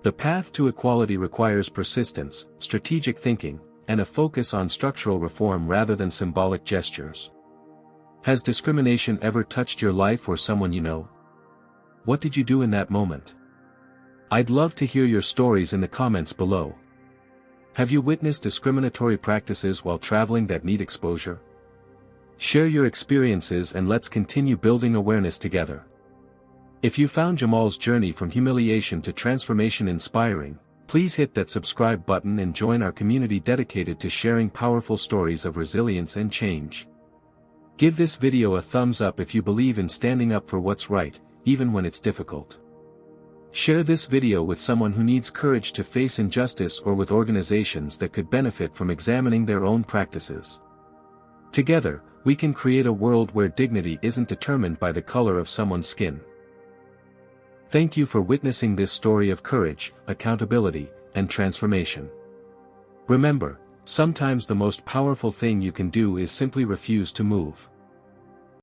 The path to equality requires persistence, strategic thinking, and a focus on structural reform rather than symbolic gestures. Has discrimination ever touched your life or someone you know? What did you do in that moment? I'd love to hear your stories in the comments below. Have you witnessed discriminatory practices while traveling that need exposure? Share your experiences and let's continue building awareness together. If you found Jamal's journey from humiliation to transformation inspiring, please hit that subscribe button and join our community dedicated to sharing powerful stories of resilience and change. Give this video a thumbs up if you believe in standing up for what's right, even when it's difficult. Share this video with someone who needs courage to face injustice or with organizations that could benefit from examining their own practices. Together, We can create a world where dignity isn't determined by the color of someone's skin. Thank you for witnessing this story of courage, accountability, and transformation. Remember, sometimes the most powerful thing you can do is simply refuse to move.